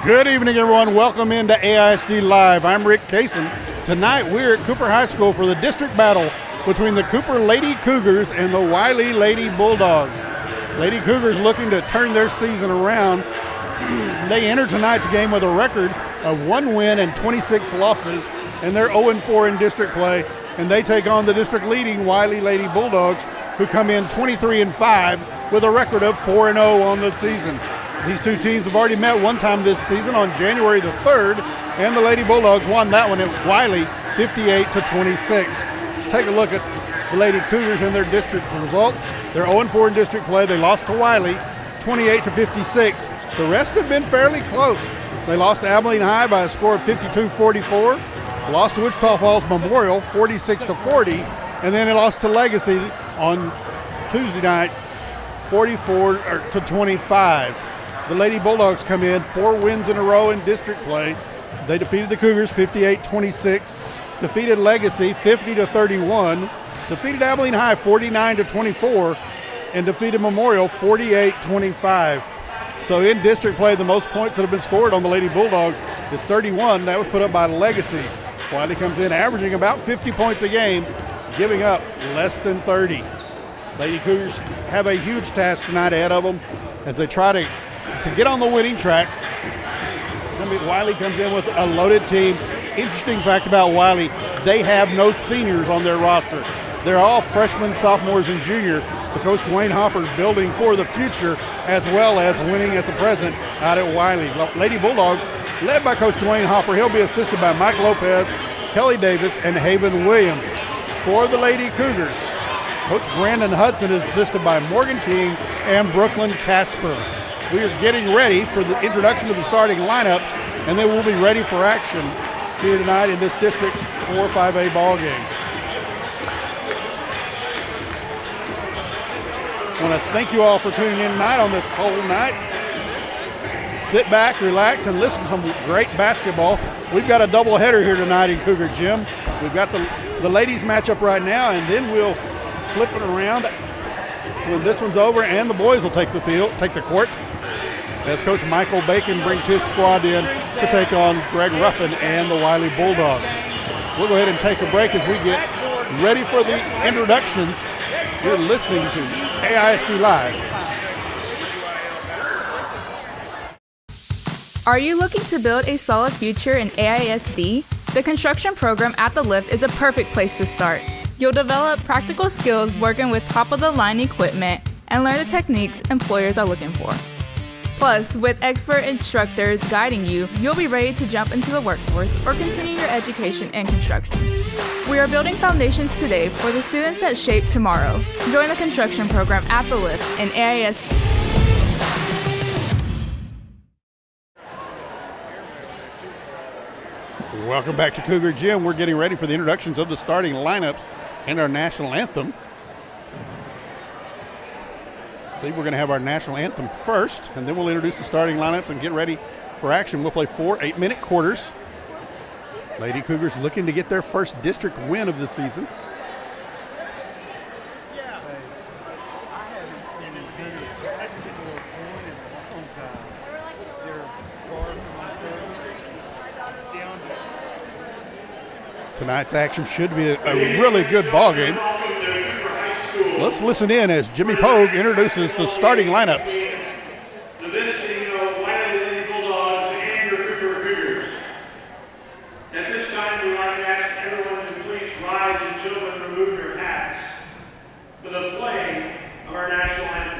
Good evening, everyone. Welcome into AISD Live. I'm Rick Kaysen. Tonight, we're at Cooper High School for the district battle between the Cooper Lady Cougars and the Wylie Lady Bulldogs. Lady Cougars looking to turn their season around. They enter tonight's game with a record of 1 win and 26 losses, and they're 0-4 in district play, and they take on the district-leading Wylie Lady Bulldogs, who come in 23-5 with a record of 4-0 on the season. These two teams have already met one time this season on January the 3rd, and the Lady Bulldogs won that one at Wylie 58-26. Let's take a look at the Lady Cougars and their district results. They're 0-4 in district play. They lost to Wylie 28-56. The rest have been fairly close. They lost to Abilene High by a score of 52-44, lost to Wichita Falls Memorial 46-40, and then they lost to Legacy on Tuesday night 44-25. The Lady Bulldogs come in 4 wins in a row in district play. They defeated the Cougars 58-26, defeated Legacy 50-31, defeated Abilene High 49-24, and defeated Memorial 48-25. So in district play, the most points that have been scored on the Lady Bulldogs is 31. That was put up by Legacy. Wylie comes in averaging about 50 points a game, giving up less than 30. Lady Cougars have a huge task tonight ahead of them as they try to get on the winning track. Wylie comes in with a loaded team. Interesting fact about Wylie, they have no seniors on their roster. They're all freshmen, sophomores, and juniors. So Coach Dwayne Hopper's building for the future as well as winning at the present out at Wylie. Lady Bulldogs, led by Coach Dwayne Hopper. He'll be assisted by Mike Lopez, Kelly Davis, and Haven Williams. For the Lady Cougars, Coach Brandon Hudson is assisted by Morgan King and Brooklyn Casper. We are getting ready for the introduction of the starting lineups, and then we'll be ready for action here tonight in this District 4-5A ball game. I want to thank you all for tuning in tonight on this cold night. Sit back, relax, and listen to some great basketball. We've got a doubleheader here tonight in Cougar Gym. We've got the ladies matchup right now, and then we'll flip it around when this one's over, and the boys will take the court, as Coach Michael Bacon brings his squad in to take on Greg Ruffin and the Wylie Bulldogs. We'll go ahead and take a break as we get ready for the introductions. You're listening to AISD Live. Are you looking to build a solid future in AISD? The construction program at the Lift is a perfect place to start. You'll develop practical skills working with top-of-the-line equipment and learn the techniques employers are looking for. Plus, with expert instructors guiding you, you'll be ready to jump into the workforce or continue your education in construction. We are building foundations today for the students that shape tomorrow. Join the construction program at the Lift in AISD. Welcome back to Cougar Gym. We're getting ready for the introductions of the starting lineups and our national anthem. I believe we're going to have our national anthem first, and then we'll introduce the starting lineups and get ready for action. We'll play 4 8-minute quarters. Lady Cougars looking to get their first district win of the season. Tonight's action should be a really good ball game. Let's listen in as Jimmy Pogue introduces the starting lineups. The visiting Wylie Lady Bulldogs and your Cougar Cougars. At this time, we'd like to ask everyone to please rise and children remove your hats for the playing of our national anthem.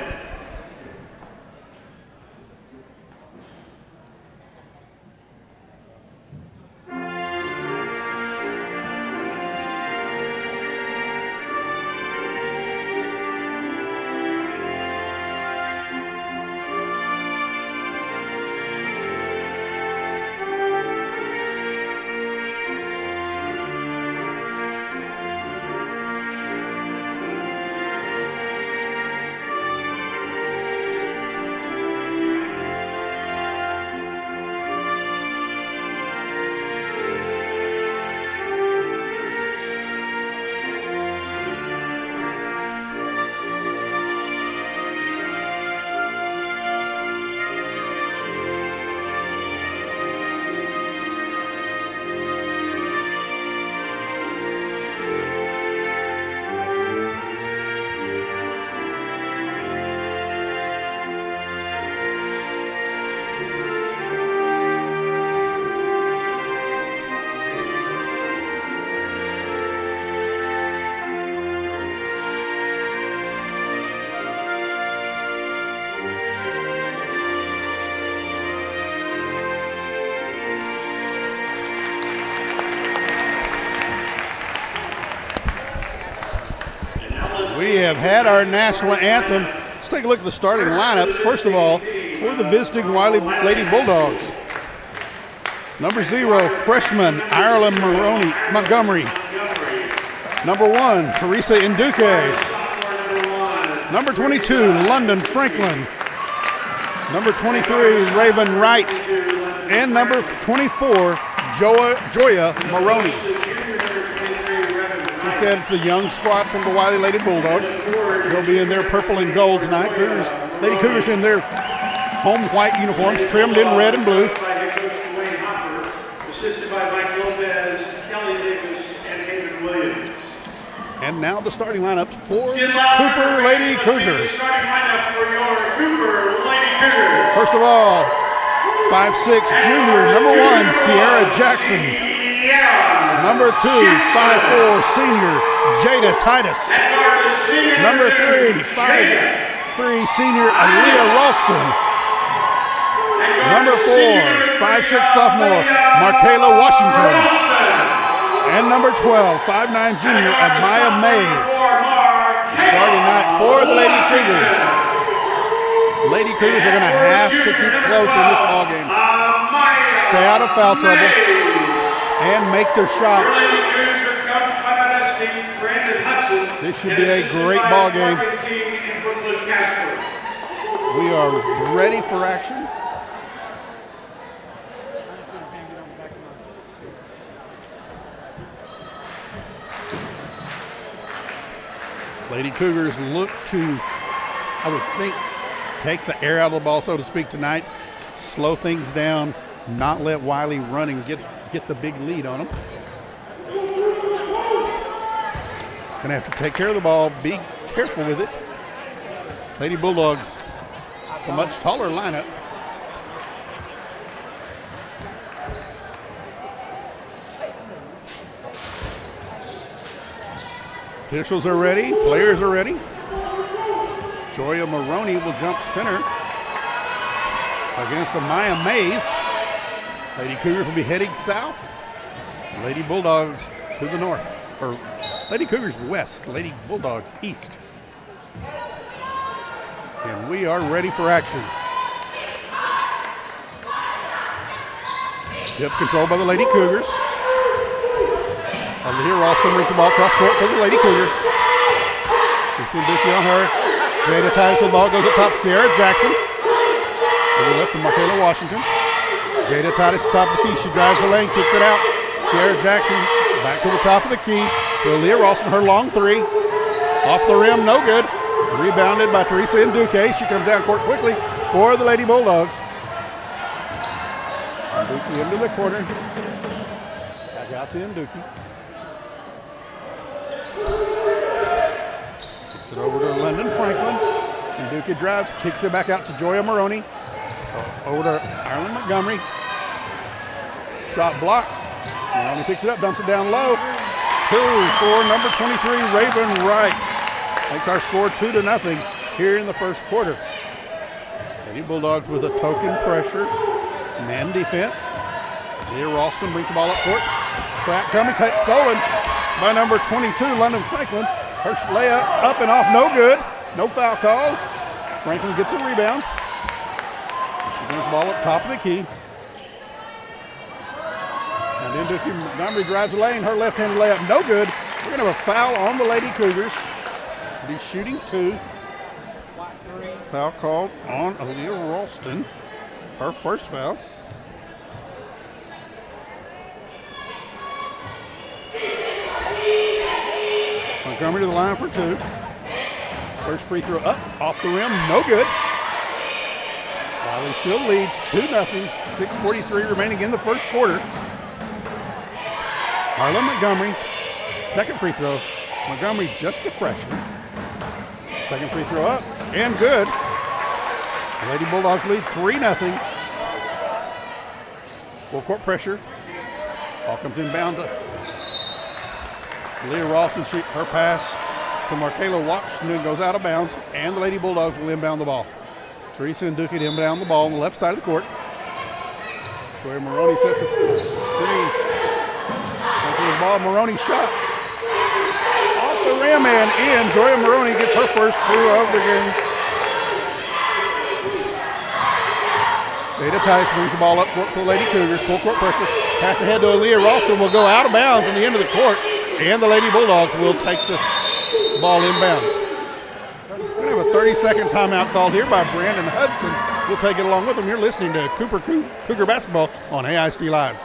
have had our national anthem. Let's take a look at the starting lineups. First of all, for the visiting Wylie Lady Bulldogs. Number 0, freshman Ireland Montgomery. Number 1, Teresa Nduke. Number 22, London Franklin. Number 23, Raven Wright. And number 24, Joya Maroney. He said it's the young squad from the Wylie Lady Bulldogs. They'll be in their purple and gold tonight. Lady Cougars in their home white uniforms, trimmed in red and blue. Assisted by Mike Lopez, Kelly Davis, and David Williams. And now the starting lineups for Cooper Lady Cougars. Starting lineup for your Cooper Lady Cougars. First of all, 5'6" junior, number 1, Sierra Jackson. Number 2, 5'4" senior, Jada Titus. Number 3, 5'3" senior, Aaliyah Ralston. Number 4, 5'6" sophomore, Markayla Washington. And number 12, 5'9" junior, Amaya Mays. Starting night for the Lady Cougars. The Lady Cougars are going to have to keep close in this ball game. Stay out of foul trouble and make their shots. This should be a great ball game. We are ready for action. Lady Cougars look to, I would think, take the air out of the ball, so to speak, tonight. Slow things down, not let Wylie run and get the big lead on them. Gonna have to take care of the ball, be careful with it. Lady Bulldogs, a much taller lineup. Officials are ready, players are ready. Joya Maroney will jump center against Amaya Mays. Lady Cougars will be heading south. Lady Bulldogs to the north, or Lady Cougars west, Lady Bulldogs east. And we are ready for action. Tip controlled by the Lady Cougars. Here, Ralston brings the ball across court for the Lady Cougars. Teresa Nduke on her. Jada Titus with the ball, goes up top. Sierra Jackson. To the left of Markayla Washington. Jada Titus top of the key. She drives the lane, kicks it out. Sierra Jackson back to the top of the key. To Leah Ralston, her long 3. Off the rim, no good. Rebounded by Teresa Nduke. She comes down court quickly for the Lady Bulldogs. Nduke into the corner. Back out to Nduke. Kicks it over to London Franklin. Nduke drives, kicks it back out to Joya Maroney. Over to Ireland Montgomery. Shot blocked. Maroney picks it up, dumps it down low. 2 for number 23, Raven Wright. Makes our score 2-0 here in the first quarter. Lady Bulldogs with a token pressure. Man defense. Leah Ralston brings the ball up court. Trap coming, stolen by number 22, London Franklin. Her layup up and off, no good. No foul call. Franklin gets a rebound. She brings the ball up top of the key. And then Nduke Montgomery drives the lane. Her left-handed layup, no good. We're going to have a foul on the Lady Cougars. She'll be shooting 2. Foul called on Aaliyah Ralston. Her first foul. Montgomery to the line for 2. First free throw up, off the rim, no good. Wylie still leads 2-0, 6:43 remaining in the first quarter. Harlan Montgomery, second free throw. Montgomery just a freshman. Second free throw up, and good. The Lady Bulldogs lead 3-0. Full court pressure. Ball comes inbound to Leah Ralston. Her pass to Markayla Washington goes out of bounds, and the Lady Bulldogs will inbound the ball. Teresa Nduke inbound the ball on the left side of the court. Where Maroney sets a screen. The ball, Maroney shot. Off off the rim and in. Joya Maroney gets her first 2 of the game. Jada Tice brings the ball up court for the Lady Cougars. Full court pressure. Pass ahead to Aaliyah Ralston. Will go out of bounds in the end of the court. And the Lady Bulldogs will take the ball inbounds. We're going to have a 30-second timeout called here by Brandon Hudson. We'll take it along with them. You're listening to Cougar Basketball on AISD Live.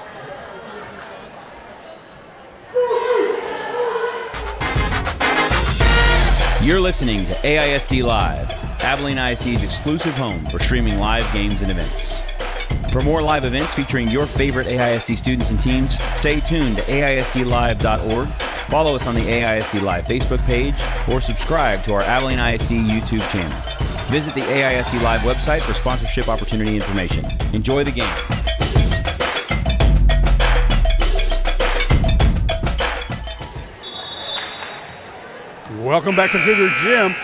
You're listening to AISD Live, Abilene ISD's exclusive home for streaming live games and events. For more live events featuring your favorite AISD students and teams, stay tuned to AISDlive.org, follow us on the AISD Live Facebook page, or subscribe to our Abilene ISD YouTube channel. Visit the AISD Live website for sponsorship opportunity information. Enjoy the game. Welcome back to Cougar Gym.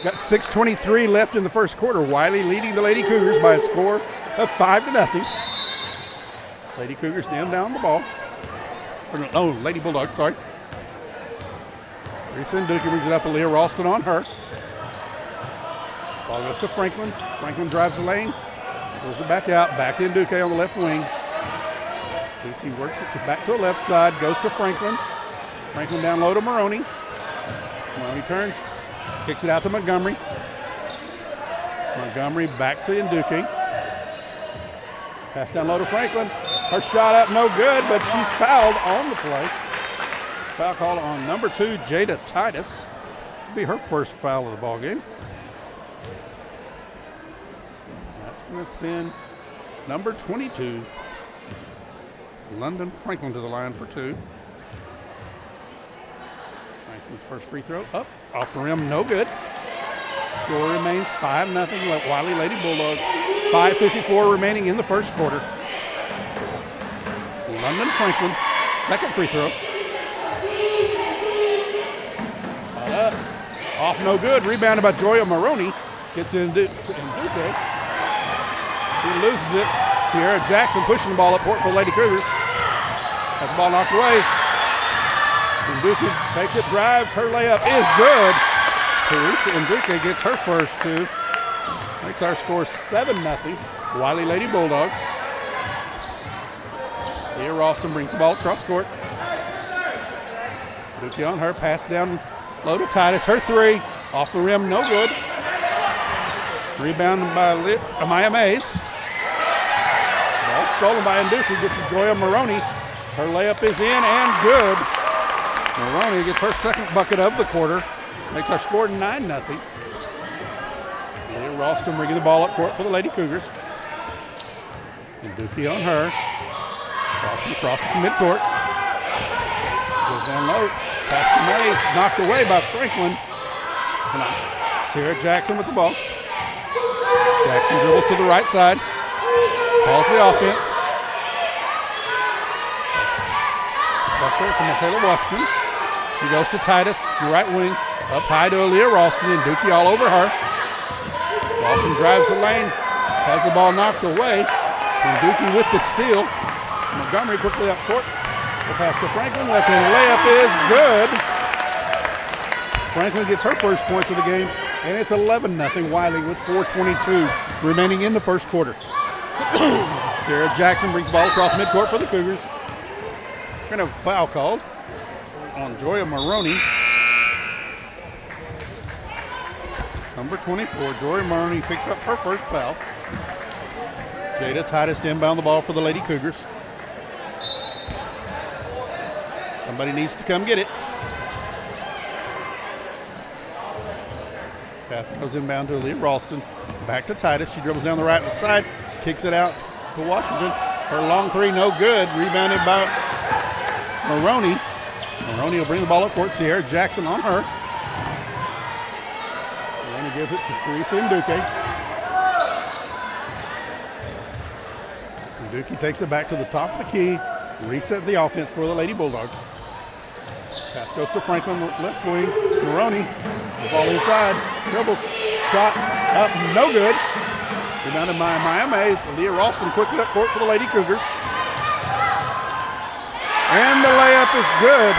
Got 6:23 left in the first quarter. Wylie leading the Lady Cougars by a score of 5-0. Lady Cougars down the ball. No, Lady Bulldogs, sorry. Teresa Nduki brings it up. Aaliyah Ralston on her. Ball goes to Franklin. Franklin drives the lane. Pulls it back out. Back to Nduki on the left wing. Nduki works it back to the left side. Goes to Franklin. Franklin down low to Maroney. Maroney turns, kicks it out to Montgomery. Montgomery back to Nduki. Pass down low to Franklin. Her shot up, no good, but she's fouled on the play. Foul call on number 2, Jada Titus. It'll be her first foul of the ball game. That's going to send number 22, London Franklin, to the line for 2. Franklin's first free throw up, off the rim, no good. Score remains 5-0. Wylie Lady Bulldogs. 5:54 remaining in the first quarter. London Franklin, second free throw. Off, no good. Rebounded by Joya Maroney. Gets in Duque. She loses it. Sierra Jackson pushing the ball up court for the Lady Cougars. Has the ball knocked away. Nduki takes it, drives. Her layup is good. Teresa Nduki gets her first 2. Makes our score 7-0. Wylie Lady Bulldogs. Leah Ralston brings the ball across court. Nduki on her, pass down low to Titus. Her 3 off the rim, no good. Rebounded by Amaya Mays. Ball stolen by Nduki. Gets to Joya Maroney. Her layup is in and good. Maroney gets her second bucket of the quarter. Makes our score 9-0. Leah Ralston bringing the ball up court for the Lady Cougars. Nduki on her. Ralston crosses the midcourt. Goes down low. Pass to Mays. Knocked away by Franklin. Sierra Jackson with the ball. Jackson dribbles to the right side. Calls the offense. Pressure from Michaela Washington. She goes to Titus, the right wing. Up high to Aaliyah Ralston, and Nduki all over her. Ralston drives the lane. Has the ball knocked away. And Nduki with the steal. Montgomery quickly up court. The pass to Franklin. Left hand layup is good. Franklin gets her first points of the game. And it's 11-0 Wylie with 4:22 remaining in the first quarter. Sierra Jackson brings the ball across midcourt for the Cougars. We're going to have a foul called on Joya Maroney. Number 24, Joya Maroney picks up her first foul. Jada Titus to inbound the ball for the Lady Cougars. Somebody needs to come get it. Pass goes inbound to Leah Ralston. Back to Titus. She dribbles down the right side, kicks it out to Washington. Her long 3, no good. Rebounded by Maroney. Maroney will bring the ball up court. Sierra Jackson on her. Maroney gives it to Teresa Nduki. Nduki takes it back to the top of the key. Reset the offense for the Lady Bulldogs. Pass goes to Franklin, left wing. Maroney, the ball inside. Dribbles, shot up, no good. Rebounded by Maya Mays. Leah Ralston quickly up court for the Lady Cougars. And the layup is good.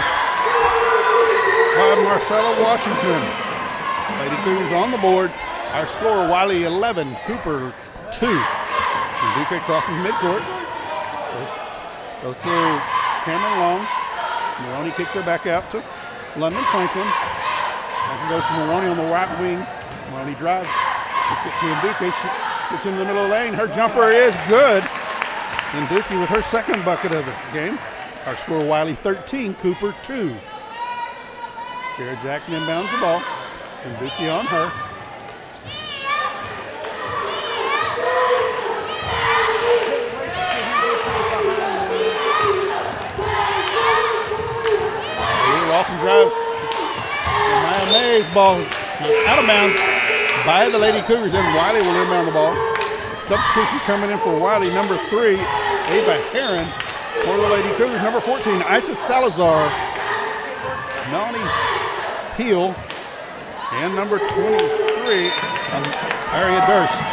by Marcella Washington. Lady Cougars on the board. Our score, Wylie 11, Cooper 2. Duque crosses midcourt. Goes to Cameron Long. Maroney kicks her back out to London Franklin. Franklin goes to Maroney on the right wing. Maroney drives. Gets it to Duque. She gets in the middle of the lane. Her jumper is good. And Duque with her second bucket of the game. Our score, Wylie 13, Cooper 2. Sarah Jackson inbounds the ball. And Duque on her. Lawson drives. Maya May's ball out of bounds by the Lady Cougars, and Wylie will inbound the ball. Substitutions coming in for Wylie. Number 3, Ava Heron. For the Lady Cougars, number 14, Isis Salazar. Melanie Peel. And number 23, Aria Durst.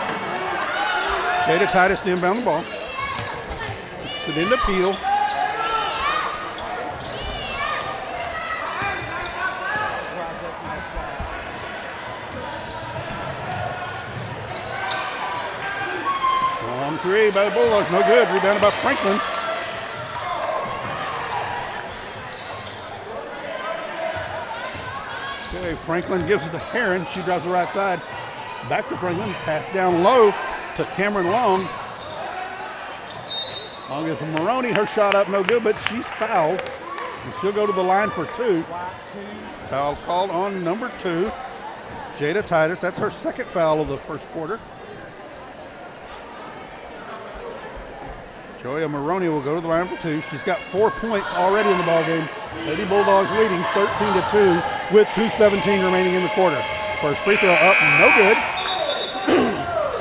Jada Titus to inbound the ball. It's it into Peel. On 3 by the Bulldogs, no good. Rebounded by Franklin. Okay, Franklin gives it to Heron. She drives the right side. Back to Franklin. Pass down low to Cameron Long. Long is from Maroney. Her shot up, no good, but she's fouled. And she'll go to the line for 2. Foul called on number 2, Jada Titus. That's her second foul of the first quarter. Joya Maroney will go to the line for 2. She's got 4 points already in the ballgame. Lady Bulldogs leading 13-2 with 2:17 remaining in the quarter. First free throw up, no good.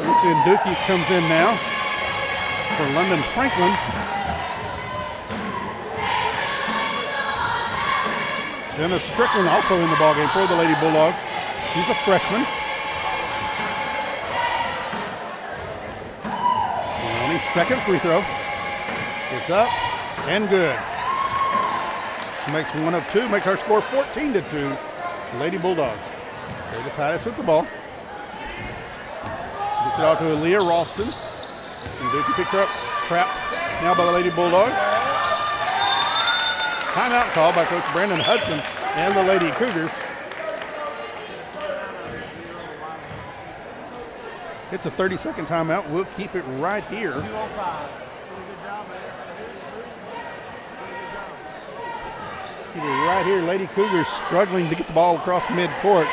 Lucy Duque comes in now for London Franklin. Jenna Strickland also in the ballgame for the Lady Bulldogs. She's a freshman. Maroney's second free throw. It's up and good. She makes 1 of 2, makes our score 14-2. Lady Bulldogs. David Titus with the ball. Gets it out to Aaliyah Ralston. And Duque picks her up. Trap now by the Lady Bulldogs. Timeout call by Coach Brandon Hudson and the Lady Cougars. It's a 30-second timeout. We'll keep it right here. Keep it right here. Lady Cougars struggling to get the ball across midcourt.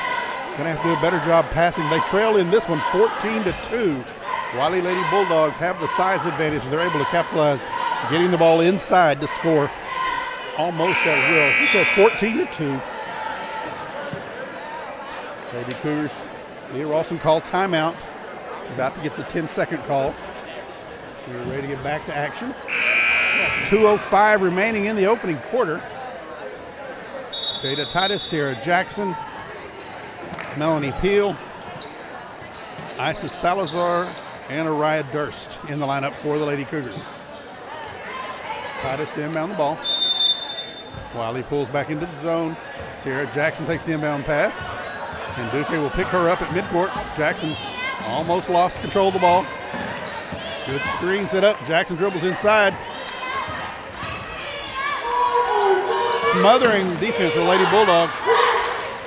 Gonna have to do a better job passing. They trail in this one 14-2. Wylie Lady Bulldogs have the size advantage. They're able to capitalize, getting the ball inside to score almost at will. He says 14-2. Lady Cougars. Leah Ralston called timeout. About to get the 10-second call. We're ready to get back to action. 2:05 remaining in the opening quarter. Jada Titus, Sarah Jackson, Melanie Peel, Isis Salazar, and Aria Durst in the lineup for the Lady Cougars. Titus to inbound the ball. Wylie pulls back into the zone. Sarah Jackson takes the inbound pass. And Duque will pick her up at midcourt. Jackson almost lost control of the ball. Good screen set up. Jackson dribbles inside. Smothering defense for Lady Bulldogs.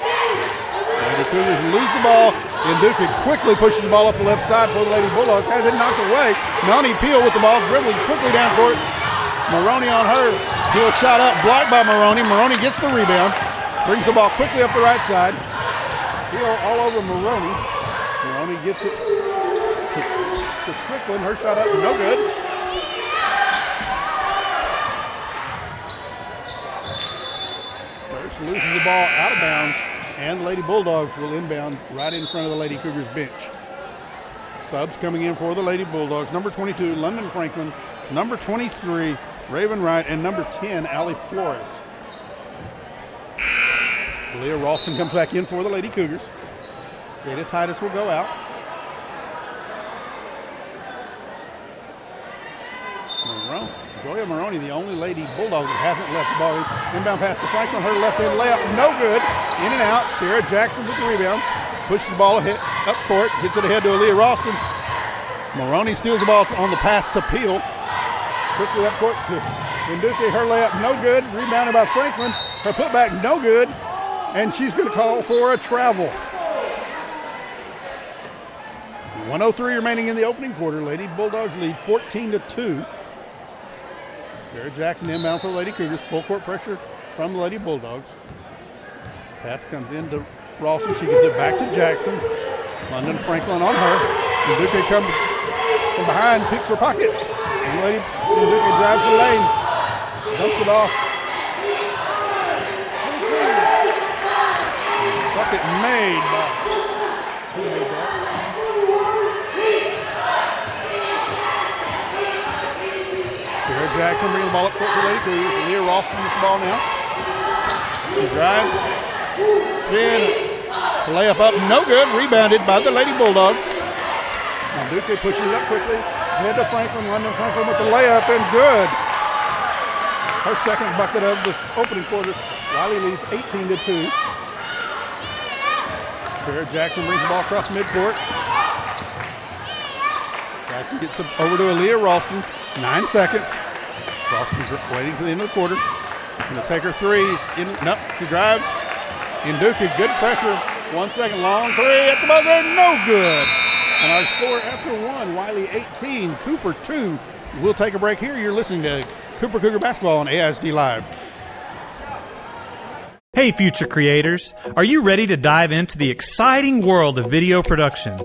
Lady Cougars lose the ball, and Duque quickly pushes the ball up the left side for the Lady Bulldogs. Has it knocked away. Melanie Peel with the ball, dribbling quickly down court. Maroney on her. Peel shot up, blocked by Maroney. Maroney gets the rebound, brings the ball quickly up the right side. Peel all over Maroney. Maroney gets it to Strickland. Her shot up, no good. First loses the ball out of bounds, and the Lady Bulldogs will inbound right in front of the Lady Cougars bench. Subs coming in for the Lady Bulldogs. Number 22, London Franklin. Number 23, Raven Wright, and number 10, Allie Flores. Leah Ralston comes back in for the Lady Cougars. Jada Titus will go out. Joya Maroney, the only Lady Bulldog that hasn't left the ball. Inbound pass to Franklin, her left hand layup, no good. In and out. Sierra Jackson with the rebound. Pushes the ball ahead, up court, gets it ahead to Aaliyah Ralston. Maroney steals the ball on the pass to Peel. Quickly up court to Nduke, her layup, no good. Rebounded by Franklin. Her putback, no good. And she's going to call for a travel. 1:03 remaining in the opening quarter. Lady Bulldogs lead 14-2. Sierra Jackson inbound for the Lady Cougars. Full court pressure from the Lady Bulldogs. Pass comes in to Ralston. She gives it back to Jackson. London Franklin on her. Nduke comes from behind, picks her pocket. And Lady Nduke drives the lane. Dumps it off. Bucket made by. Who made that? Sierra Jackson bringing the ball up court to Lady Cougars. Leah Ralston with the ball now. She drives. Spin. Layup up, no good. Rebounded by the Lady Bulldogs. Now Duque pushes it up quickly. Head to Franklin. London Franklin with the layup and good. Her second bucket of the opening quarter. Wylie leads 18-2. Sierra Jackson brings the ball across midcourt. Jackson gets it over to Aaliyah Ralston. 9 seconds. Ralston's waiting to the end of the quarter. Going to take her three. Nope, she drives. Nduke, good pressure. 1 second, long three at the buzzer, no good. And our score after one, Wylie 18, Cooper 2. We'll take a break here. You're listening to Cooper Cougar Basketball on AISD Live. Hey future creators, are you ready to dive into the exciting world of video production?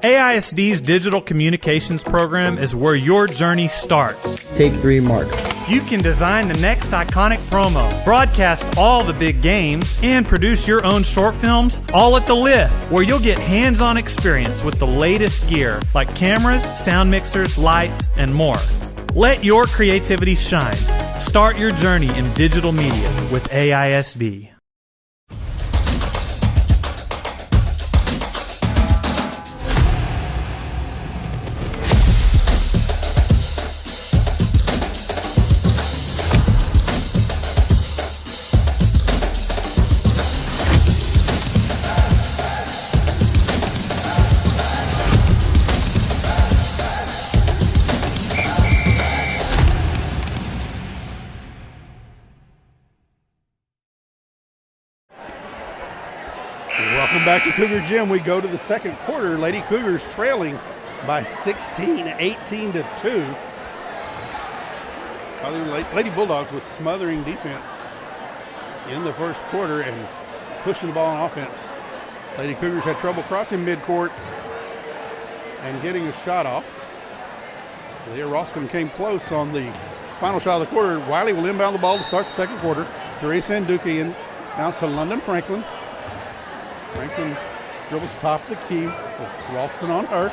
AISD's digital communications program is where your journey starts. Take 3, Mark. You can design the next iconic promo, broadcast all the big games, and produce your own short films all at the Lift, where you'll get hands-on experience with the latest gear like cameras, sound mixers, lights, and more. Let your creativity shine. Start your journey in digital media with AISD. Welcome back to Cougar Gym. We go to the second quarter. Lady Cougars trailing by 16, 18-2. Lady Bulldogs with smothering defense in the first quarter and pushing the ball on offense. Lady Cougars had trouble crossing midcourt and getting a shot off. Leah Ralston came close on the final shot of the quarter. Wylie will inbound the ball to start the second quarter. Teresa Nduke in now to London Franklin. Franklin dribbles top of the key with Ralston on her.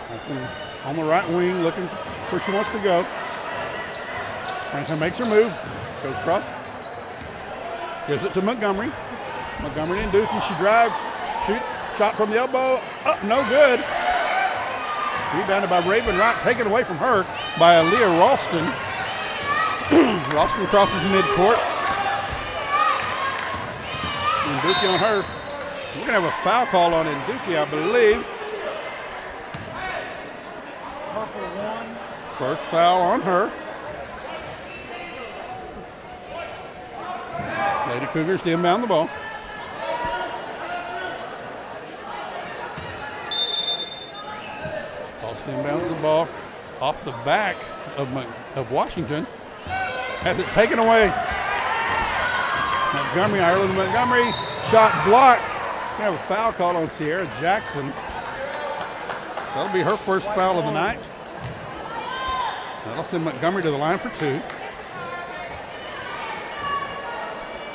Franklin on the right wing looking where she wants to go. Franklin makes her move, goes across, gives it to Montgomery. Montgomery and Nduke, she drives, shoots, shot from the elbow, up, no good. Rebounded by Raven Wright, taken away from her by Aaliyah Ralston. Ralston crosses midcourt. Nduke on her. We're going to have a foul call on Nduke, I believe. First foul on her. Lady Cougars to inbound the ball. Ralston inbounds the ball off the back of Washington. Has it taken away. Montgomery, Ireland Montgomery, shot blocked. We have a foul call on Sierra Jackson. That'll be her first foul of the night. That'll send Montgomery to the line for two.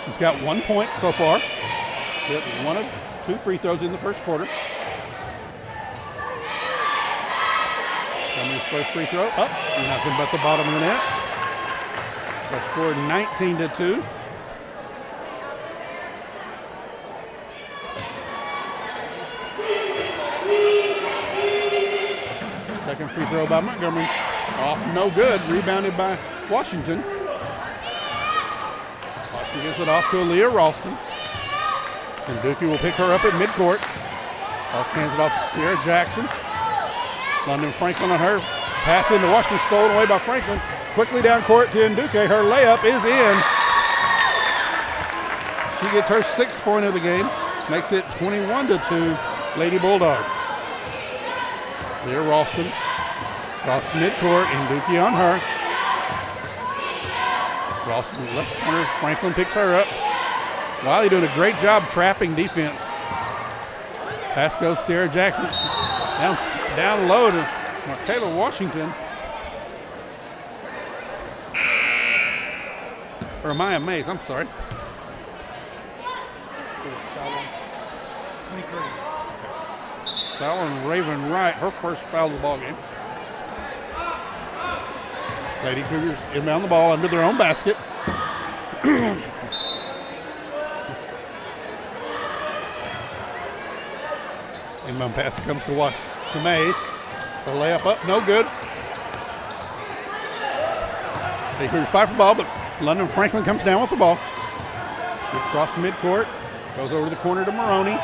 She's got 1 point so far. Hit one of two free throws in the first quarter. Montgomery's first free throw up. Nothing but the bottom of the net. They scored 19-2. Second free throw by Montgomery. Off, no good. Rebounded by Washington. Washington gives it off to Aaliyah Ralston. And Dookie will pick her up at midcourt. Ralston hands it off to Sierra Jackson. London Franklin on her. Pass into Washington, stolen away by Franklin. Quickly down court to Nduke. Her layup is in. She gets her 6th point of the game. Makes it 21-2, Lady Bulldogs. Leah Ralston. Across midcourt, Nduke on her. Ralston left corner. Franklin picks her up. Wylie doing a great job trapping defense. Pass goes to Sierra Jackson. Down low to Michaela Washington. Or Maya Mays, I'm sorry. 23. Foul on Raven Wright, her first foul of the ball game. Lady Cougars inbound the ball under their own basket. Inbound pass comes to Mays. Her layup up, no good. They fight for the ball, but London Franklin comes down with the ball. She across midcourt, goes over to the corner to Maroney.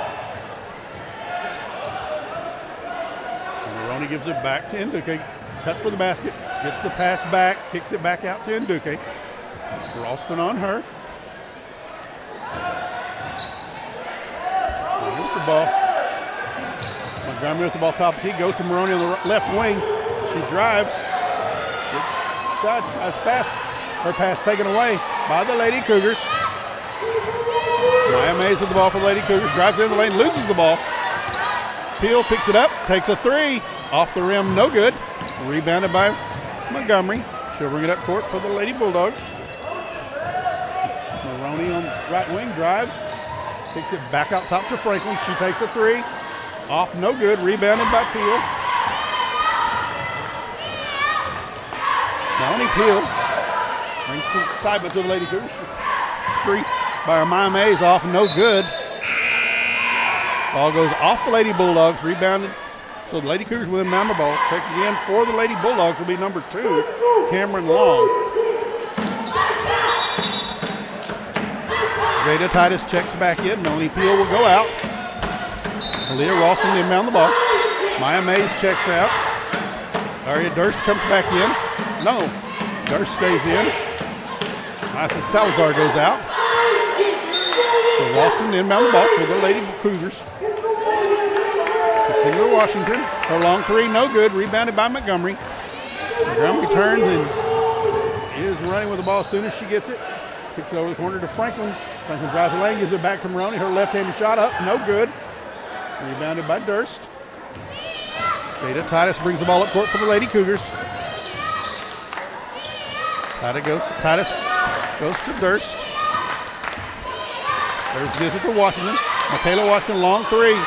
And Maroney gives it back to Nduke. Cuts for the basket, gets the pass back, kicks it back out to Nduke. Ralston on her. With the ball. Montgomery with the ball top of the key, goes to Maroney on the left wing. She drives. Gets inside, drives past. Her pass taken away by the Lady Cougars. Maya Mays with the ball for the Lady Cougars. Drives in the lane, loses the ball. Peel picks it up, takes a 3. Off the rim, no good. Rebounded by Montgomery. She'll bring it up court for the Lady Bulldogs. Maroney on the right wing, drives. Picks it back out top to Franklin. She takes a 3. Off, no good. Rebounded by Peel. Melanie Peel brings some excitement to the Lady Cougars. 3 by Maya Mays, off, no good. Ball goes off the Lady Bulldogs, rebounded. So the Lady Cougars will inbound the ball. Check again for the Lady Bulldogs will be number 2, Cameron Long. Jada Titus checks back in. Melanie Peel will go out. Aaliyah Ralston inbound the ball. Maya Mays checks out. Aria Durst comes back in. No, Durst stays in. Masa Salazar goes out. So Ralston inbound the ball for the Lady Cougars. It's into Washington. Her long 3, no good. Rebounded by Montgomery. Montgomery turns and is running with the ball as soon as she gets it. Kicks it over the corner to Franklin. Franklin drives the lane, gives it back to Maroney. Her left-handed shot up, no good. Rebounded by Durst. Jada Titus brings the ball up court for the Lady Cougars. Titus goes to Durst. Durst gives it to Washington. Michaela Washington, long 3.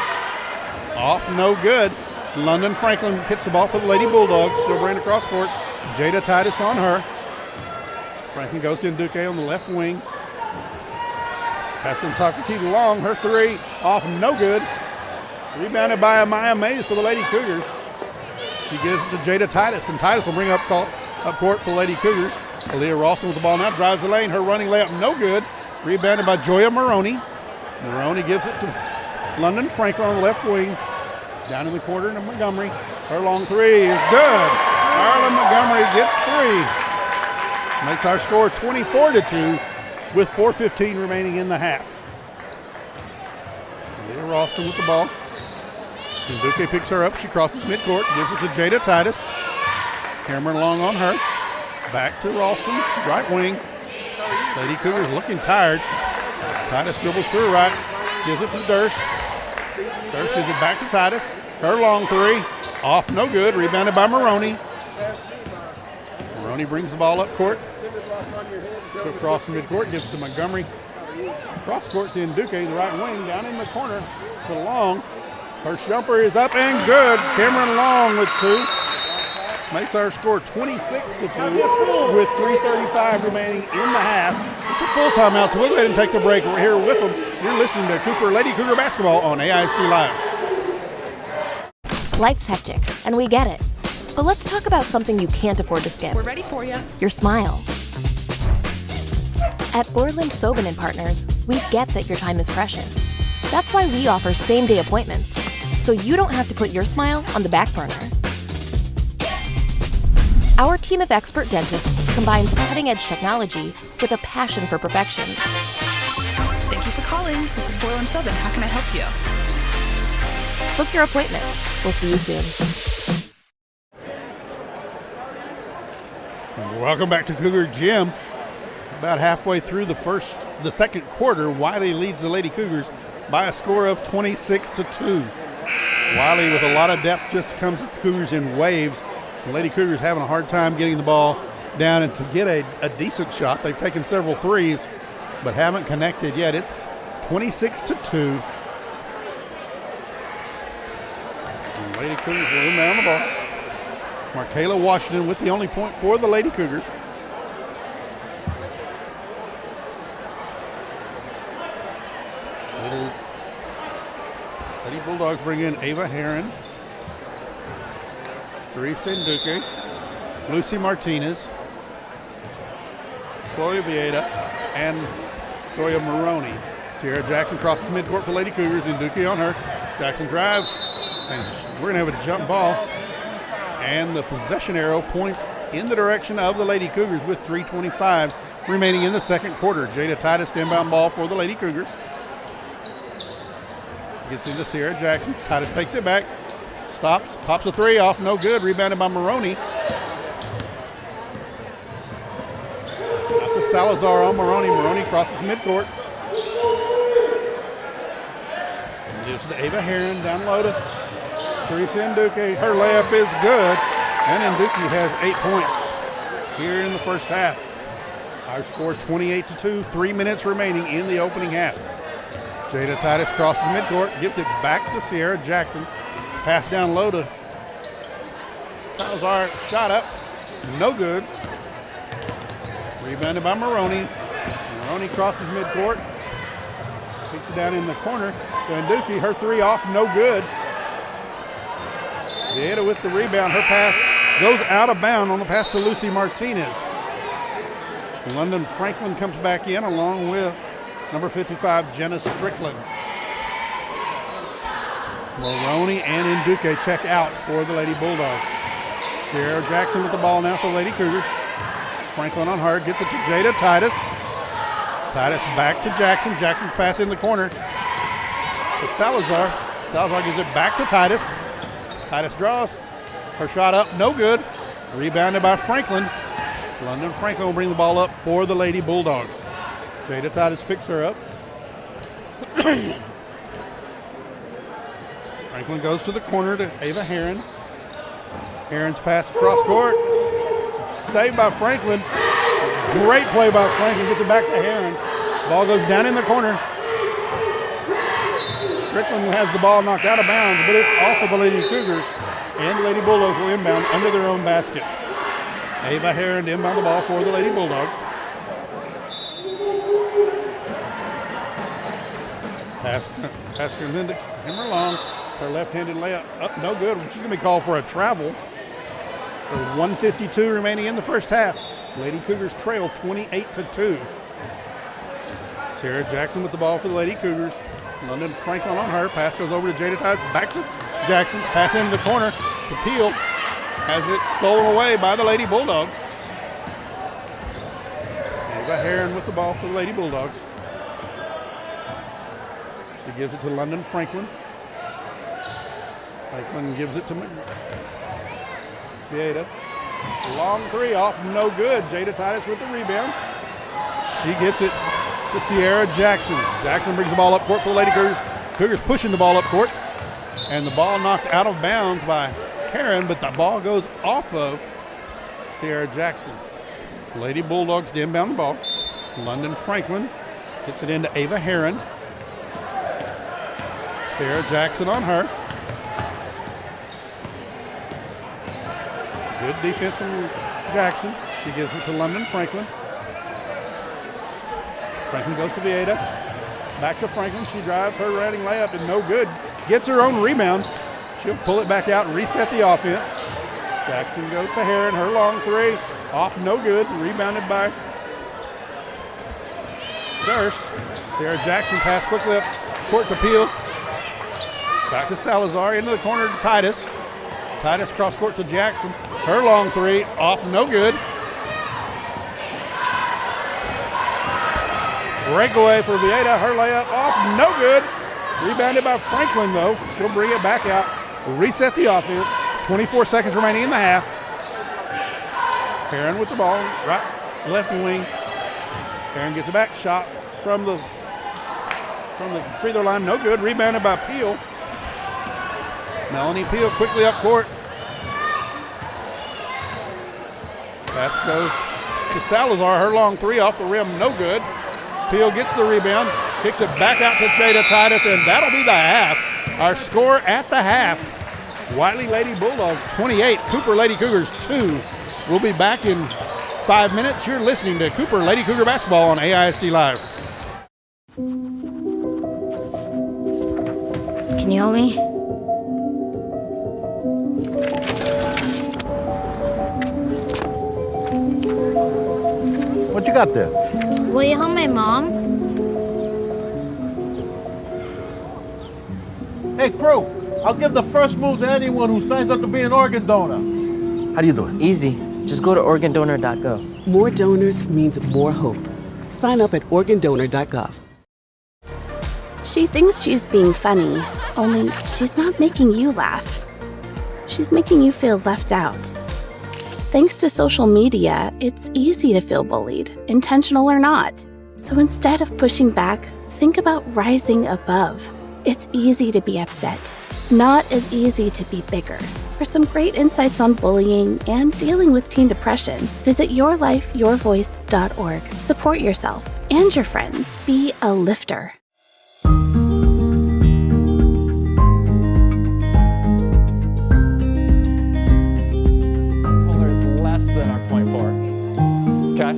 Off, no good. London Franklin hits the ball for the Lady Bulldogs. She'll bring it across court. Jada Titus on her. Franklin goes to Nduke on the left wing. Pass to Takaki Long, her 3. Off, no good. Rebounded by Maya Mays for the Lady Cougars. She gives it to Jada Titus, and Titus will bring up court for the Lady Cougars. Aaliyah Ralston with the ball now, drives the lane. Her running layup, no good. Rebounded by Joya Maroney. Maroney gives it to London Franklin on the left wing. Down in the corner to Montgomery. Her long 3 is good. Arlen Montgomery gets 3. Makes our score 24-2 with 4:15 remaining in the half. Aaliyah Ralston with the ball. Nduke picks her up. She crosses midcourt. Gives it to Jada Titus. Cameron Long on her. Back to Ralston. Right wing. Lady Cougars looking tired. Titus dribbles to her right. Gives it to Durst. Durst gives it back to Titus. Her long 3. Off, no good. Rebounded by Maroney. Maroney brings the ball up court. So across the midcourt. Gives it to Montgomery. Cross court to Nduke, the right wing. Down in the corner to Long. Her jumper is up and good. Cameron Long with 2. Makes our score 26-2 with 3:35 remaining in the half. It's a full timeout, so we'll go ahead and take the break. We're here with them. You're listening to Cooper Lady Cougar Basketball on AISD Live. Life's hectic, and we get it. But let's talk about something you can't afford to skip. We're ready for you. Your smile. At Borland Sobin & Partners, we get that your time is precious. That's why we offer same-day appointments, so you don't have to put your smile on the back burner. Our team of expert dentists combines cutting-edge technology with a passion for perfection. Thank you for calling. This is Borland Sobin. How can I help you? Book your appointment. We'll see you soon. Welcome back to Cougar Gym. About halfway through the second quarter, Wylie leads the Lady Cougars by a score of 26-2. Wylie, with a lot of depth, just comes at the Cougars in waves. The Lady Cougars having a hard time getting the ball down and to get a decent shot. They've taken several threes, but haven't connected yet. It's 26-2. And Lady Cougars will inbound the ball. Markayla Washington with the only point for the Lady Cougars. Lady Bulldogs bring in Ava Heron, Teresa Nduke, Lucy Martinez, Chloe Vieta, and Toya Maroney. Sierra Jackson crosses midcourt for Lady Cougars. Nduke on her. Jackson drives, and we're going to have a jump ball. And the possession arrow points in the direction of the Lady Cougars with 3:25 remaining in the second quarter. Jada Titus inbound ball for the Lady Cougars. Gets into Sierra Jackson. Titus takes it back. Stops. Pops a three off. No good. Rebounded by Maroney. That's a Salazar on Maroney. Maroney crosses midcourt. Gives to Ava Heron. Down low to Teresa Nduke. Her layup is good. And Nduke has 8 points here in the first half. Our score 28-2. 3 minutes remaining in the opening half. Jada Titus crosses midcourt, gives it back to Sierra Jackson. Pass down low to Salazar. Shot up, no good. Rebounded by Maroney. Maroney crosses midcourt. Kicks it down in the corner to Nduke. Her three off, no good. Vieta with the rebound. Her pass goes out of bounds on the pass to Lucy Martinez. London Franklin comes back in along with number 55, Jenna Strickland. Maroney and Nduke check out for the Lady Bulldogs. Sierra Jackson with the ball now for the Lady Cougars. Franklin on her, gets it to Jada Titus. Titus back to Jackson. Jackson's pass in the corner to Salazar. Salazar gives it back to Titus. Titus draws. Her shot up, no good. Rebounded by Franklin. London Franklin will bring the ball up for the Lady Bulldogs. Jada Titus picks her up. Franklin goes to the corner to Ava Heron. Heron's pass across court. Saved by Franklin. Great play by Franklin. Gets it back to Heron. Ball goes down in the corner. Strickland has the ball knocked out of bounds, but it's off of the Lady Cougars. And the Lady Bulldogs will inbound under their own basket. Ava Heron to inbound the ball for the Lady Bulldogs. Pass comes into Kimmer Long. Her left-handed layup up, no good. She's going to be called for a travel. So 1:52 remaining in the first half. Lady Cougars trail 28-2. Sierra Jackson with the ball for the Lady Cougars. London Franklin on her. Pass goes over to Jada Titus. Back to Jackson. Pass into the corner to Peel. Has it stolen away by the Lady Bulldogs. Ava Heron with the ball for the Lady Bulldogs. She gives it to London Franklin. Franklin gives it to Vieta. Long three off, no good. Jada Titus with the rebound. She gets it to Sierra Jackson. Jackson brings the ball up court for the Lady Cougars. Cougars pushing the ball up court. And the ball knocked out of bounds by Heron, but the ball goes off of Sierra Jackson. Lady Bulldogs to inbound the ball. London Franklin gets it into Ava Heron. Sierra Jackson on her. Good defense from Jackson. She gives it to London Franklin. Franklin goes to Vieta. Back to Franklin. She drives her running layup and no good. Gets her own rebound. She'll pull it back out and reset the offense. Jackson goes to Heron. Her long three. Off, no good. Rebounded by Durst. Sarah Jackson pass quickly up court to Peel. Back to Salazar. Into the corner to Titus. Titus cross court to Jackson. Her long three. Off, no good. Breakaway for Vieta. Her layup off, no good. Rebounded by Franklin, though. She'll bring it back out. Reset the offense. 24 seconds remaining in the half. Heron with the ball, right, left wing. Heron gets it back. Shot from the free throw line, no good. Rebounded by Peel. Melanie Peel quickly up court. Pass goes to Salazar. Her long three off the rim, no good. Peel gets the rebound, kicks it back out to Jada Titus, and that'll be the half. Our score at the half. Wylie Lady Bulldogs 28, Cooper Lady Cougars 2. We'll be back in 5 minutes. You're listening to Cooper Lady Cougar Basketball on AISD Live. Can you help me? What you got there? Will you help my mom? Hey, crew, I'll give the first move to anyone who signs up to be an organ donor. How do you do it? Easy. Just go to organdonor.gov. More donors means more hope. Sign up at organdonor.gov. She thinks she's being funny, only she's not making you laugh. She's making you feel left out. Thanks to social media, it's easy to feel bullied, intentional or not. So instead of pushing back, think about rising above. It's easy to be upset, not as easy to be bigger. For some great insights on bullying and dealing with teen depression, visit yourlifeyourvoice.org. Support yourself and your friends. Be a lifter. Than our 0.4. Okay.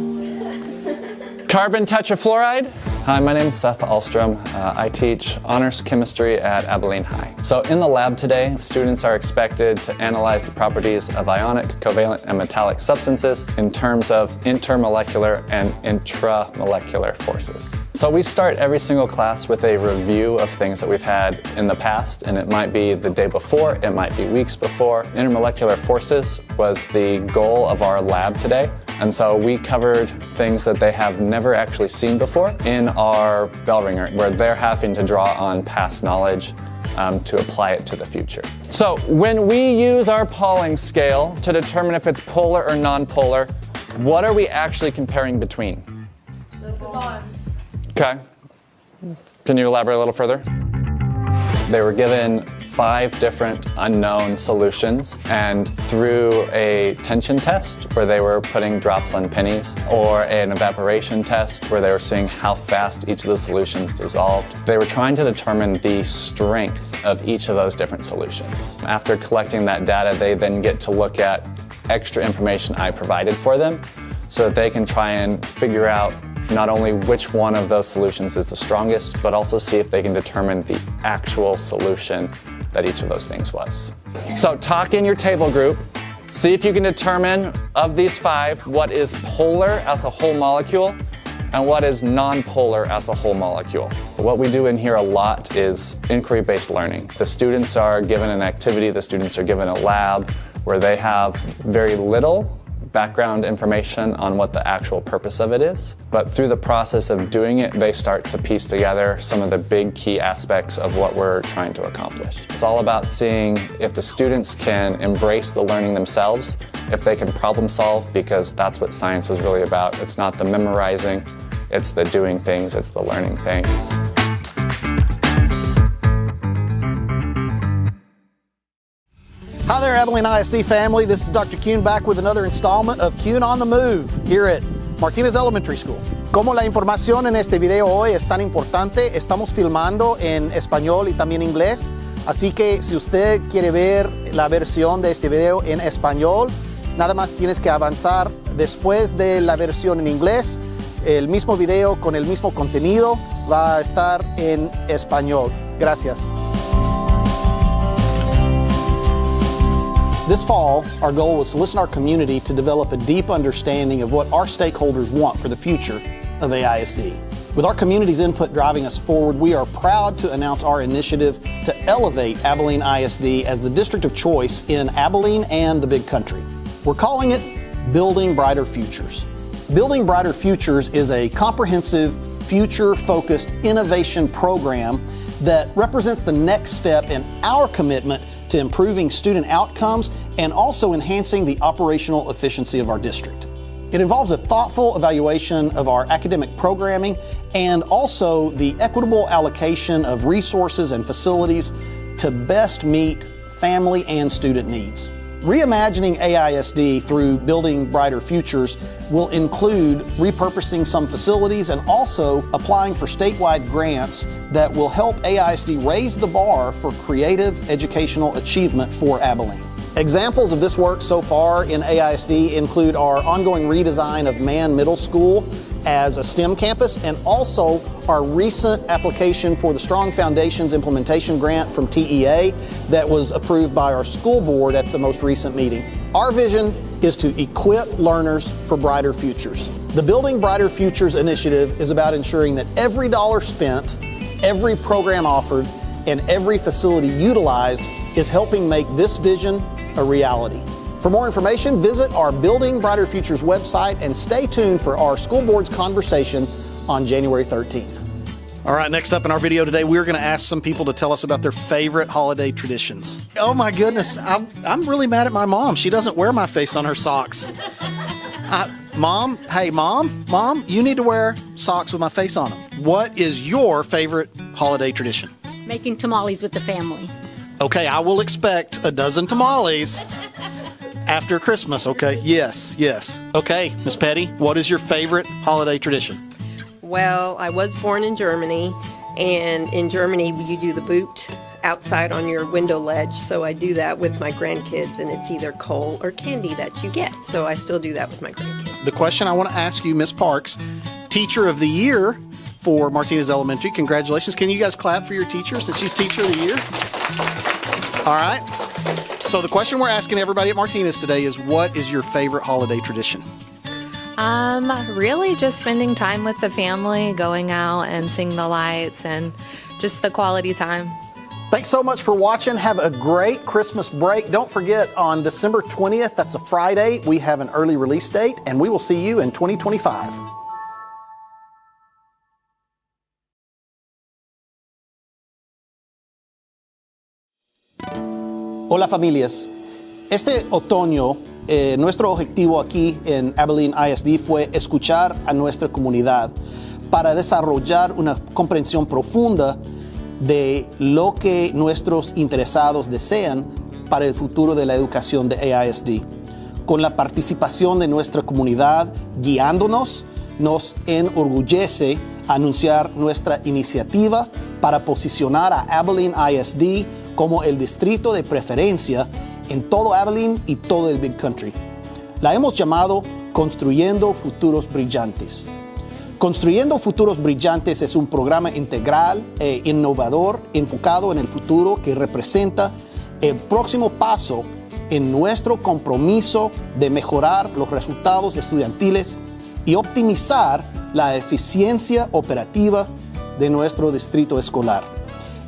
Carbon tetrafluoride. Hi, my name is Seth Alstrom. I teach honors chemistry at Abilene High. So in the lab today, students are expected to analyze the properties of ionic, covalent, and metallic substances in terms of intermolecular and intramolecular forces. So we start every single class with a review of things that we've had in the past, and it might be the day before, it might be weeks before. Intermolecular forces was the goal of our lab today, and so we covered things that they have never actually seen before in our bell ringer, where they're having to draw on past knowledge to apply it to the future. So when we use our Pauling scale to determine if it's polar or non-polar, what are we actually comparing between? The bonds. Okay. Can you elaborate a little further? They were given 5 different unknown solutions, and through a tension test where they were putting drops on pennies, or an evaporation test where they were seeing how fast each of the solutions dissolved, they were trying to determine the strength of each of those different solutions. After collecting that data, they then get to look at extra information I provided for them so that they can try and figure out not only which one of those solutions is the strongest, but also see if they can determine the actual solution that each of those things was. So talk in your table group, see if you can determine of these 5 what is polar as a whole molecule and what is non-polar as a whole molecule. What we do in here a lot is inquiry-based learning. The students are given an activity, the students are given a lab where they have very little background information on what the actual purpose of it is. But through the process of doing it, they start to piece together some of the big key aspects of what we're trying to accomplish. It's all about seeing if the students can embrace the learning themselves, if they can problem solve, because that's what science is really about. It's not the memorizing, it's the doing things, it's the learning things. Hi there, Abilene ISD family. This is Dr. Kuhn back with another installment of Kuhn on the Move here at Martinez Elementary School. Como la información en este video hoy es tan importante, estamos filmando en español y también inglés. Así que si usted quiere ver la versión de este video en español, nada más tienes que avanzar después de la versión en inglés. El mismo video con el mismo contenido va a estar en español. Gracias. This fall, our goal was to listen to our community to develop a deep understanding of what our stakeholders want for the future of AISD. With our community's input driving us forward, we are proud to announce our initiative to elevate Abilene ISD as the district of choice in Abilene and the Big Country. We're calling it Building Brighter Futures. Building Brighter Futures is a comprehensive, future-focused innovation program that represents the next step in our commitment to improving student outcomes and also enhancing the operational efficiency of our district. It involves a thoughtful evaluation of our academic programming and also the equitable allocation of resources and facilities to best meet family and student needs. Reimagining AISD through Building Brighter Futures will include repurposing some facilities and also applying for statewide grants that will help AISD raise the bar for creative educational achievement for Abilene. Examples of this work so far in AISD include our ongoing redesign of Mann Middle School as a STEM campus and also our recent application for the Strong Foundations Implementation Grant from TEA that was approved by our school board at the most recent meeting. Our vision is to equip learners for brighter futures. The Building Brighter Futures initiative is about ensuring that every dollar spent, every program offered, and every facility utilized is helping make this vision a reality. For more information, visit our Building Brighter Futures website and stay tuned for our school board's conversation on January 13th. All right, next up in our video today, we're going to ask some people to tell us about their favorite holiday traditions. Oh my goodness, I'm really mad at my mom. She doesn't wear my face on her socks. Mom, you need to wear socks with my face on them. What is your favorite holiday tradition? Making tamales with the family. Okay, I will expect a dozen tamales after Christmas, okay? Yes. Okay, Miss Petty, what is your favorite holiday tradition? Well, I was born in Germany, and in Germany you do the boot outside on your window ledge, so I do that with my grandkids, and it's either coal or candy that you get, so I still do that with my grandkids. The question I want to ask you, Miss Parks, Teacher of the Year for Martinez Elementary, congratulations. Can you guys clap for your teacher since she's Teacher of the Year? All right. So the question we're asking everybody at Martinez today is, what is your favorite holiday tradition? Really just spending time with the family, going out and seeing the lights and just the quality time. Thanks so much for watching. Have a great Christmas break. Don't forget, on December 20th, that's a Friday, we have an early release date, and we will see you in 2025. Hola familias, este otoño nuestro objetivo aquí en Abilene ISD fue escuchar a nuestra comunidad para desarrollar una comprensión profunda de lo que nuestros interesados desean para el futuro de la educación de AISD. Con la participación de nuestra comunidad guiándonos, nos enorgullece anunciar nuestra iniciativa para posicionar a Abilene ISD como el distrito de preferencia en todo Abilene y todo el Big Country. La hemos llamado Construyendo Futuros Brillantes. Construyendo Futuros Brillantes es un programa integral e innovador enfocado en el futuro que representa el próximo paso en nuestro compromiso de mejorar los resultados estudiantiles y optimizar la eficiencia operativa de nuestro distrito escolar.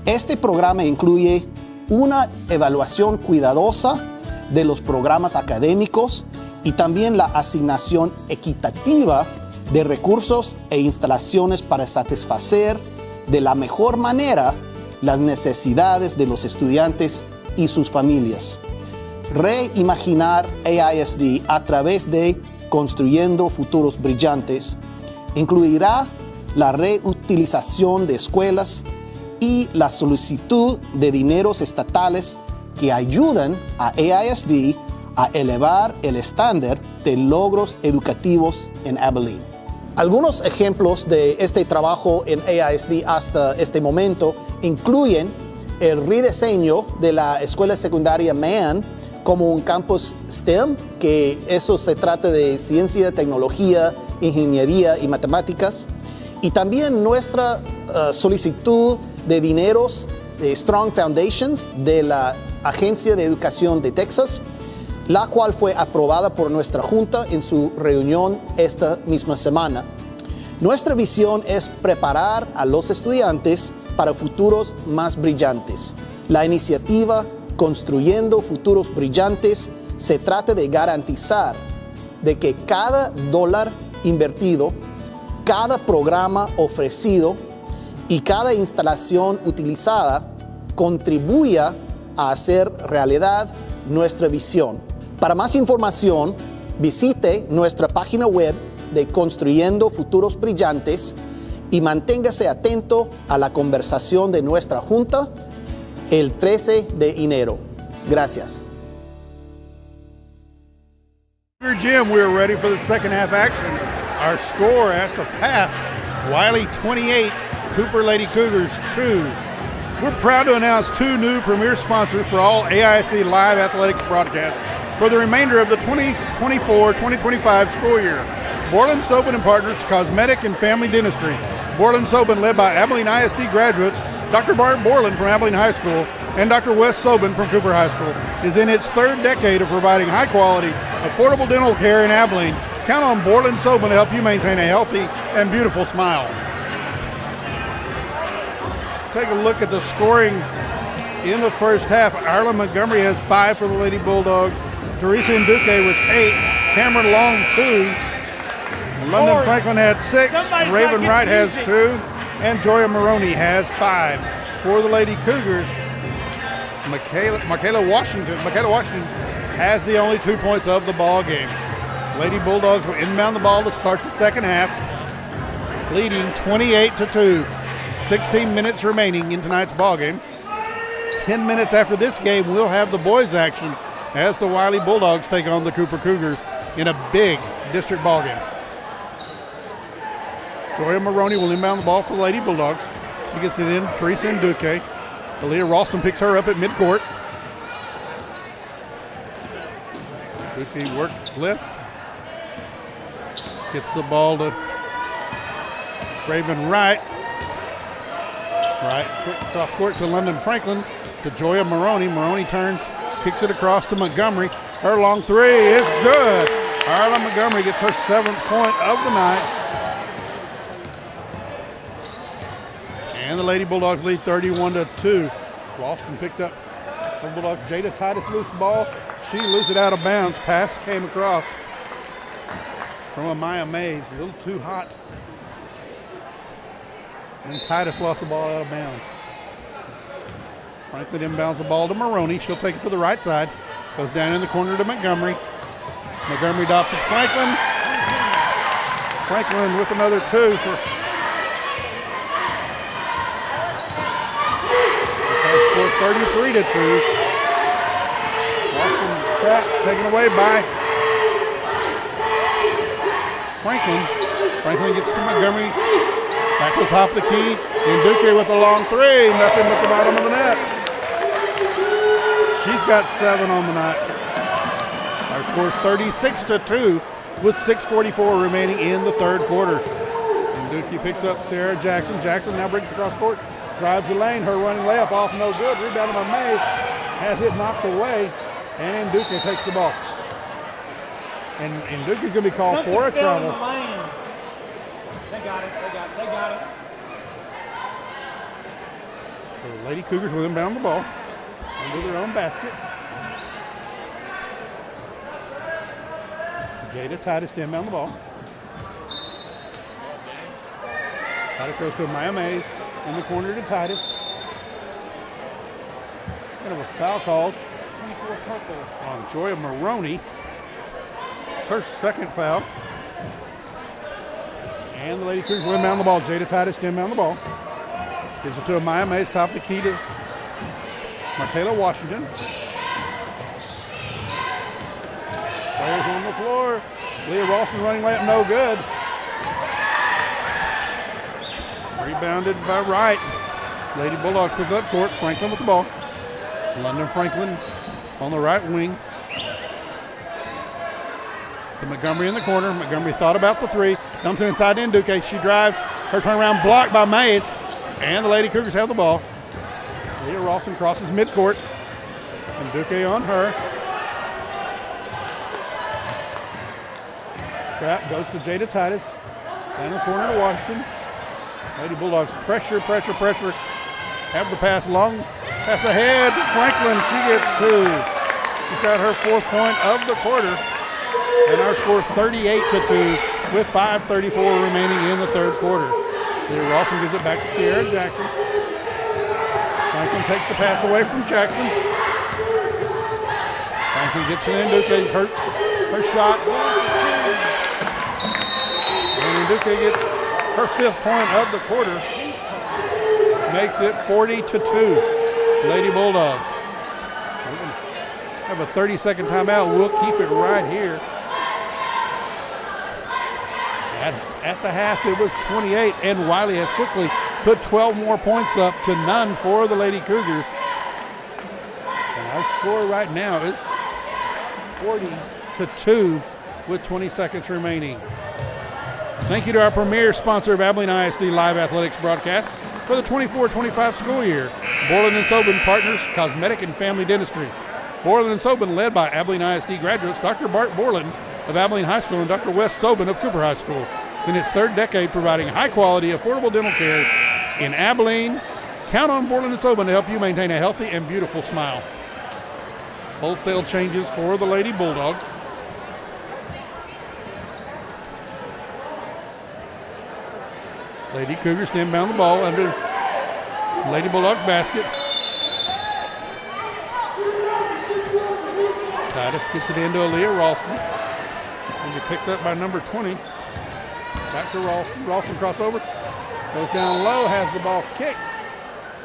Este programa incluye una evaluación cuidadosa de los programas académicos y también la asignación equitativa de recursos e instalaciones para satisfacer de la mejor manera las necesidades de los estudiantes y sus familias. Reimaginar AISD a través de Construyendo Futuros Brillantes incluirá la reutilización de escuelas y la solicitud de dineros estatales que ayudan a AISD a elevar el estándar de logros educativos en Abilene. Algunos ejemplos de este trabajo en AISD hasta este momento incluyen el rediseño de la escuela secundaria Mann como un campus STEM, que eso se trata de ciencia, tecnología, ingeniería y matemáticas, y también nuestra solicitud de dineros de Strong Foundations de la Agencia de Educación de Texas la cual fue aprobada por nuestra Junta en su reunión esta misma semana. Nuestra visión es preparar a los estudiantes para futuros más brillantes. La iniciativa Construyendo Futuros Brillantes se trata de garantizar de que cada dólar invertido, cada programa ofrecido y cada instalación utilizada contribuya a hacer realidad nuestra visión. Para más información, visite nuestra página web de Construyendo Futuros Brillantes y manténgase atento a la conversación de nuestra Junta el 13 de enero. Gracias. Jim, we're ready for the second half action. Our score at the half, Wylie 28, Cooper Lady Cougars 2. We're proud to announce two new premier sponsors for all AISD live athletics broadcasts for the remainder of the 2024-2025 school year. Borland Sobin and Partners Cosmetic and Family Dentistry. Borland Sobin, led by Abilene ISD graduates Dr. Bart Borland from Abilene High School and Dr. Wes Sobin from Cooper High School, is in its third decade of providing high-quality, affordable dental care in Abilene. Count on Borland Sobin to help you maintain a healthy and beautiful smile. Take a look at the scoring in the first half. Ireland Montgomery has 5 for the Lady Bulldogs. Teresa Nduke with 8. Cameron Long 2. London Franklin had 6. Raven Wright has 2. And Joya Maroney has 5. For the Lady Cougars, Michaela Washington has the only 2 points of the ball game. Lady Bulldogs will inbound the ball to start the second half, leading 28-2. 16 minutes remaining in tonight's ball game. 10 minutes after this game, we'll have the boys' action as the Wylie Bulldogs take on the Cooper Cougars in a big district ball game. Joya Maroney will inbound the ball for the Lady Bulldogs. She gets it in. Teresa Nduke. Aaliyah Ralston picks her up at midcourt. Nduke work lift. Gets the ball to Raven Wright. Right, quick cross court to London Franklin, to Joya Maroney. Maroney turns, kicks it across to Montgomery. Her long three is good. Ireland Montgomery gets her 7th point of the night. And the Lady Bulldogs lead 31-2. Ralston picked up the Bulldogs. Jada Titus loose the ball. She loses it out of bounds. Pass came across from Amaya Mays. A little too hot. And Titus lost the ball out of bounds. Franklin inbounds the ball to Maroney. She'll take it to the right side. Goes down in the corner to Montgomery. Montgomery adopts it. Franklin. Franklin with another 2 for. Score 33-2. Boston trap taken away by Franklin. Franklin gets to Montgomery. Back to the top of the key. Nduke with a long 3. Nothing but the bottom of the net. She's got 7 on the night. Our score 36-2 with 6:44 remaining in the third quarter. Nduke picks up Sarah Jackson. Jackson now brings it across court. Drives the lane. Her running layup off, no good. Rebounded by Mays. Has it knocked away. And Nduke takes the ball. And Nduke's going to be called for a travel. They got it. The Lady Cougars will inbound the ball under their own basket. Jada Titus to inbound the ball. Titus goes to Maya Mays in the corner to Titus. Kind of a foul called on Joya Maroney. It's her 2nd foul. And the Lady Cougars will inbound the ball. Jada Titus to inbound the ball. Gives it to Amaya Mays, top of the key to Michaela Washington. Players on the floor. Leah Ralston running layup, no good. Rebounded by Wright. Lady Bulldogs pick up court. Franklin with the ball. London Franklin on the right wing. To Montgomery in the corner. Montgomery thought about the 3. Comes inside to Nduke. She drives. Her turnaround blocked by Mays. And the Lady Cougars have the ball. Leah Ralston crosses midcourt. Nduke on her. Trap goes to Jada Titus. Down the corner to Washington. Lady Bulldogs pressure. Have the pass long. Pass ahead. Franklin, she gets 2. She's got her 4th point of the quarter. And our score 38-2 with 5:34 remaining in the 3rd quarter. Leah Rawson gives it back to Sierra Jackson. Franklin takes the pass away from Jackson. Franklin gets it in. Duque, her shot. And Duque gets her 5th point of the quarter. Makes it 40-2. Lady Bulldogs. We're going to have a 30-second timeout. We'll keep it right here. At the half, it was 28, and Wylie has quickly put 12 more points up to none for the Lady Cougars. And our score right now is 40-2 with 20 seconds remaining. Thank you to our premier sponsor of Abilene ISD Live Athletics broadcast for the 24-25 school year. Borland & Sobin Partners, Cosmetic and Family Dentistry. Borland & Sobin led by Abilene ISD graduates Dr. Bart Borland of Abilene High School and Dr. Wes Sobin of Cooper High School. It's in its 3rd decade providing high-quality, affordable dental care in Abilene. Count on Borland & Sobin to help you maintain a healthy and beautiful smile. Wholesale changes for the Lady Bulldogs. Lady Cougars to inbound the ball under Lady Bulldogs basket. Titus gets it into Aaliyah Ralston. And you're picked up by number 20. Back to Ralston. Ralston crossover. Goes down low, has the ball kicked.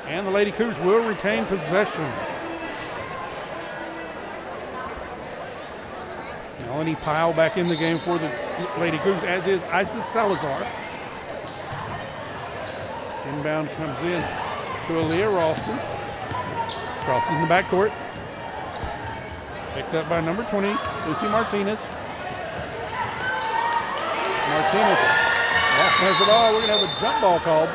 And the Lady Cougars will retain possession. Melanie Pyle back in the game for the Lady Cougars, as is Isis Salazar. Inbound comes in to Aaliyah Ralston. Crosses in the backcourt. Picked up by number 20, Lucy Martinez. Martinez has the ball. We're going to have a jump ball called.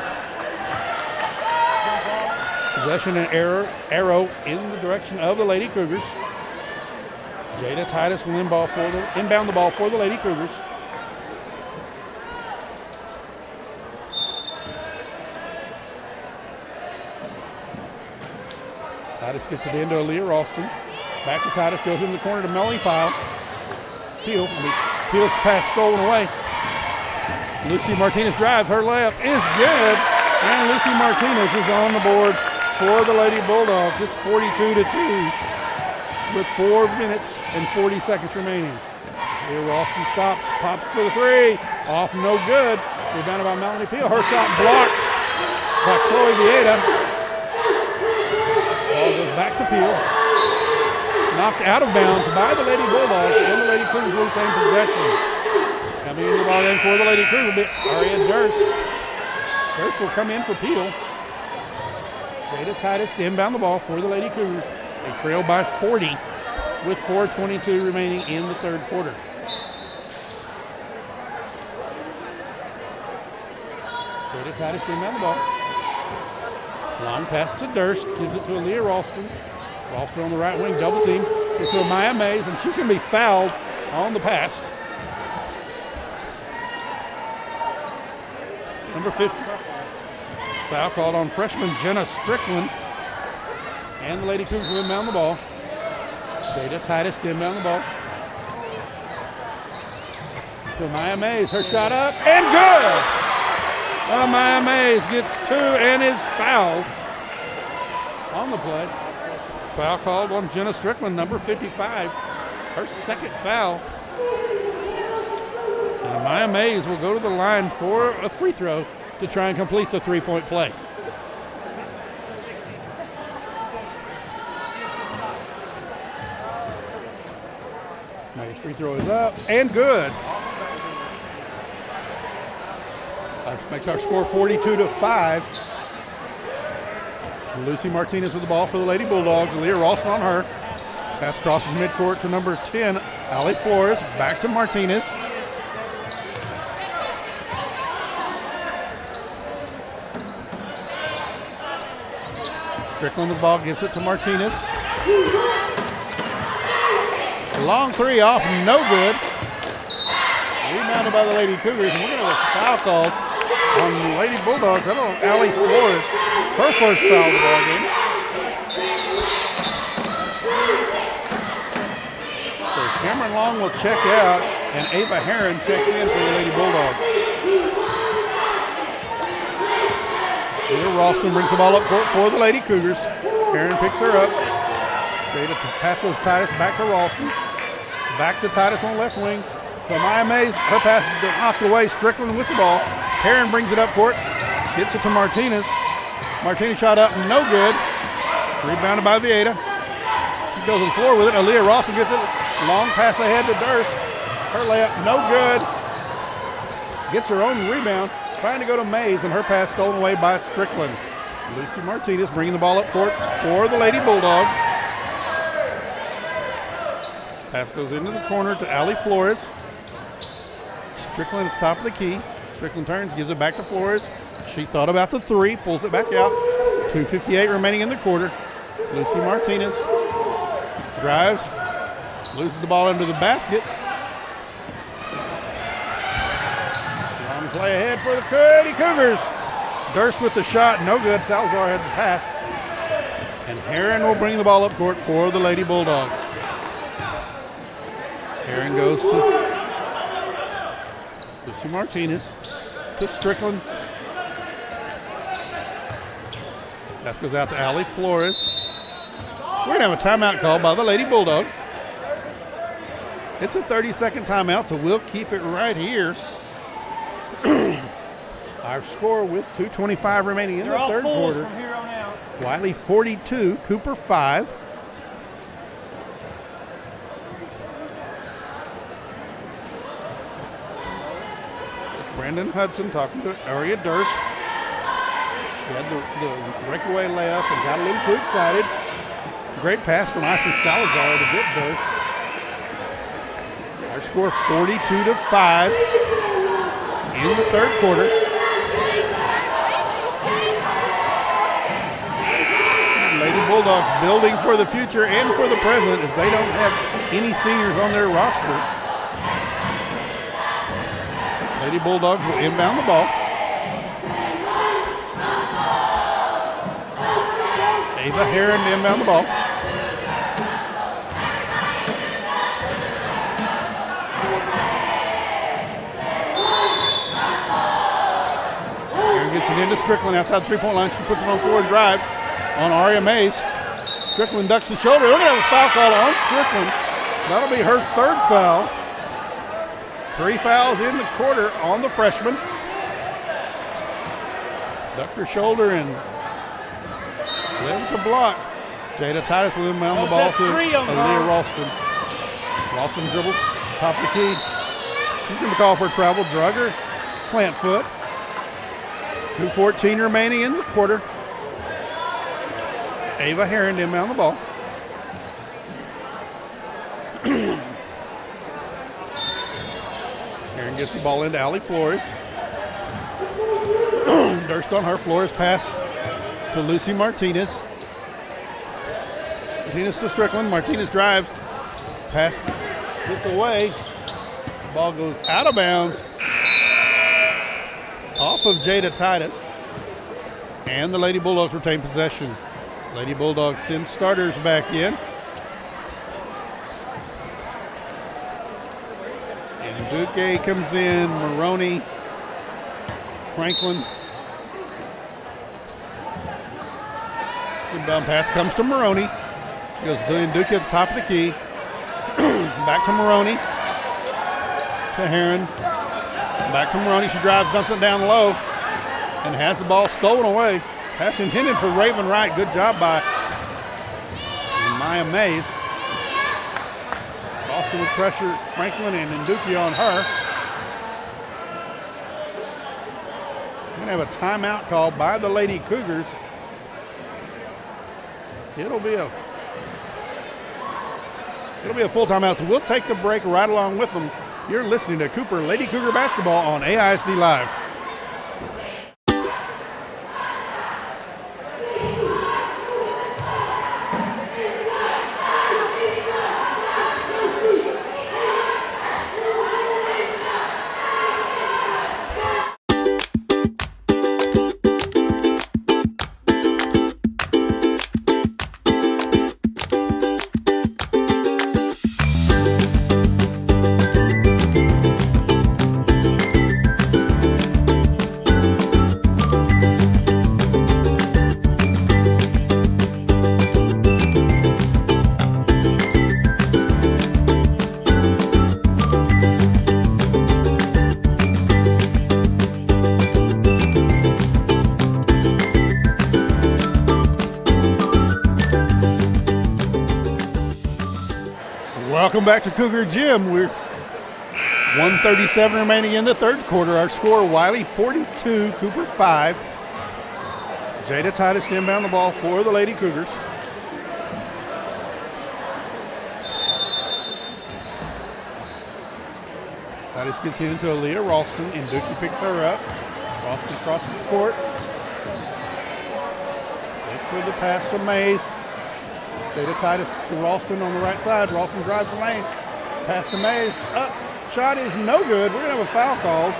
Possession and arrow in the direction of the Lady Cougars. Jada Titus will inbound the ball for the Lady Cougars. Titus gets it into Aaliyah Ralston. Back to Titus, goes in the corner to Melanie Pyle. Peel's pass stolen away. Lucy Martinez drives, her layup is good. And Lucy Martinez is on the board for the Lady Bulldogs. It's 42-2 with 4 minutes and 40 seconds remaining. Here Ralston stops, pops for the 3. Off, no good. Rebounded by Melanie Peel. Her shot blocked by Chloe Vieta. Ball goes back to Peel. Knocked out of bounds by the Lady Bulldogs, and the Lady Cougars retain possession. Coming in the ball in for the Lady Cougars will be Aria Durst. Durst will come in for Peel. Jada Titus to inbound the ball for the Lady Cougars. They trail by 40 with 4:22 remaining in the 3rd quarter. Jada Titus to inbound the ball. Long pass to Durst, gives it to Aaliyah Ralston. Ralston on the right wing, double team. Gets to Maya Mays, and she's going to be fouled on the pass. Number 50. Foul called on freshman Jenna Strickland. And the Lady Cougars will inbound the ball. Jada Titus to inbound the ball. To Maya Mays, her shot up, and good! Maya Mays gets 2 and is fouled on the play. Foul called on Jenna Strickland, number 55. Her 2nd foul. And Maya Mays will go to the line for a free throw to try and complete the 3-point play. Mays' free throw is up and good. That makes our score 42-5. Lucy Martinez with the ball for the Lady Bulldogs. Leah Ralston on her. Pass crosses midcourt to number 10, Ali Flores. Back to Martinez. Strickland with the ball, gives it to Martinez. Long 3 off, no good. rebounded by the Lady Cougars, and we're going to have a foul call on the Lady Bulldogs. That's on Allie Flores. Her first foul of the ball game. So Cameron Long will check out, and Ava Heron checks in for the Lady Bulldogs. Leah Ralston brings the ball up court for the Lady Cougars. Heron picks her up. Jada pass goes Titus, back to Ralston. Back to Titus on the left wing. So Maya Mays, her pass knocked away. Strickland with the ball. Heron brings it up court. Gets it to Martinez. Martinez shot up, no good. Rebounded by Vieta. She goes to the floor with it. Aaliyah Ralston gets it. Long pass ahead to Durst. Her layup, no good. Gets her own rebound. Trying to go to Mays, and her pass stolen away by Strickland. Lucy Martinez bringing the ball up court for the Lady Bulldogs. Pass goes into the corner to Allie Flores. Strickland is top of the key. Strickland turns, gives it back to Flores. She thought about the three, pulls it back out. 2:58 remaining in the quarter. Lucy Martinez drives, loses the ball under the basket. Long play ahead for the Lady Cougars. Durst with the shot, no good. Salazar had the pass. And Heron will bring the ball up court for the Lady Bulldogs. Heron goes to Lucy Martinez, to Strickland. Pass goes out to Allie Flores. We're going to have a timeout call by the Lady Bulldogs. It's a 30-second timeout, so we'll keep it right here. Our score with 2:25 remaining in the third quarter. From here on out. Wylie 42, Cooper 5. Brandon Hudson talking to Aria Durst. She had the breakaway layup and got a little too excited. Great pass from Isis Salazar to get Durst. Our score 42-5 in the third quarter. Lady Bulldogs building for the future and for the present as they don't have any seniors on their roster. Lady Bulldogs will inbound the ball. Ava Heron to inbound the ball. Heron gets it into Strickland outside the three-point line. She puts it on the floor and drives on Aria Mays. Strickland ducks the shoulder. We're going to have a foul call on Strickland. That'll be her third foul. 3 fouls in the quarter on the freshman. Ducked her shoulder and left the block. Jada Titus will inbound the ball to Aaliyah Ralston. Ralston dribbles, top of the key. She's going to call for a travel. Drugger, plant foot. 2:14 remaining in the quarter. Ava Heron to inbound the ball. Heron gets the ball into Allie Flores. Durst on her. Flores pass to Lucy Martinez. Martinez to Strickland. Martinez drives. Pass gets away. Ball goes out of bounds. Off of Jada Titus. And the Lady Bulldogs retain possession. Lady Bulldogs send starters back in. And Duque comes in, Maroney, Franklin. Inbound pass comes to Maroney. She goes to Duque at the top of the key. Back to Maroney. To Heron. Back to Maroney. She drives, dumps it down low, and has the ball stolen away. Pass intended for Raven Wright. Good job by Maya Mays. Boston with pressure, Franklin and Nduki on her. We're going to have a timeout call by the Lady Cougars. It'll be a full timeout, so we'll take the break right along with them. You're listening to Cooper Lady Cougar basketball on AISD Live. Welcome back to Cougar Gym. We're 1:37 remaining in the third quarter. Our score, Wylie 42, Cooper 5. Jada Titus to inbound the ball for the Lady Cougars. Titus gets into Aaliyah Ralston, and Dookie picks her up. Ralston crosses the court. Look for the pass to Mays. Jada Titus to Ralston on the right side. Ralston drives the lane. Pass to Mays. Up. Shot is no good. We're going to have a foul called.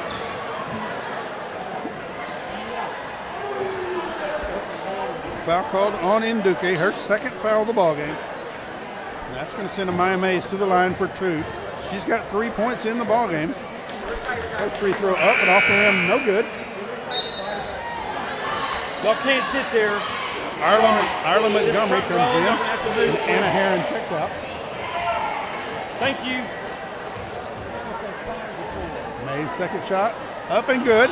Foul called on Nduke, her second foul of the ball game. And that's going to send Amaya Mays to the line for 2. She's got 3 points in the ball game. First free throw up and off the rim, no good. Y'all can't sit there. Arlen Montgomery comes in, and Anna Herron checks out. Thank you. Mays' second shot, up and good.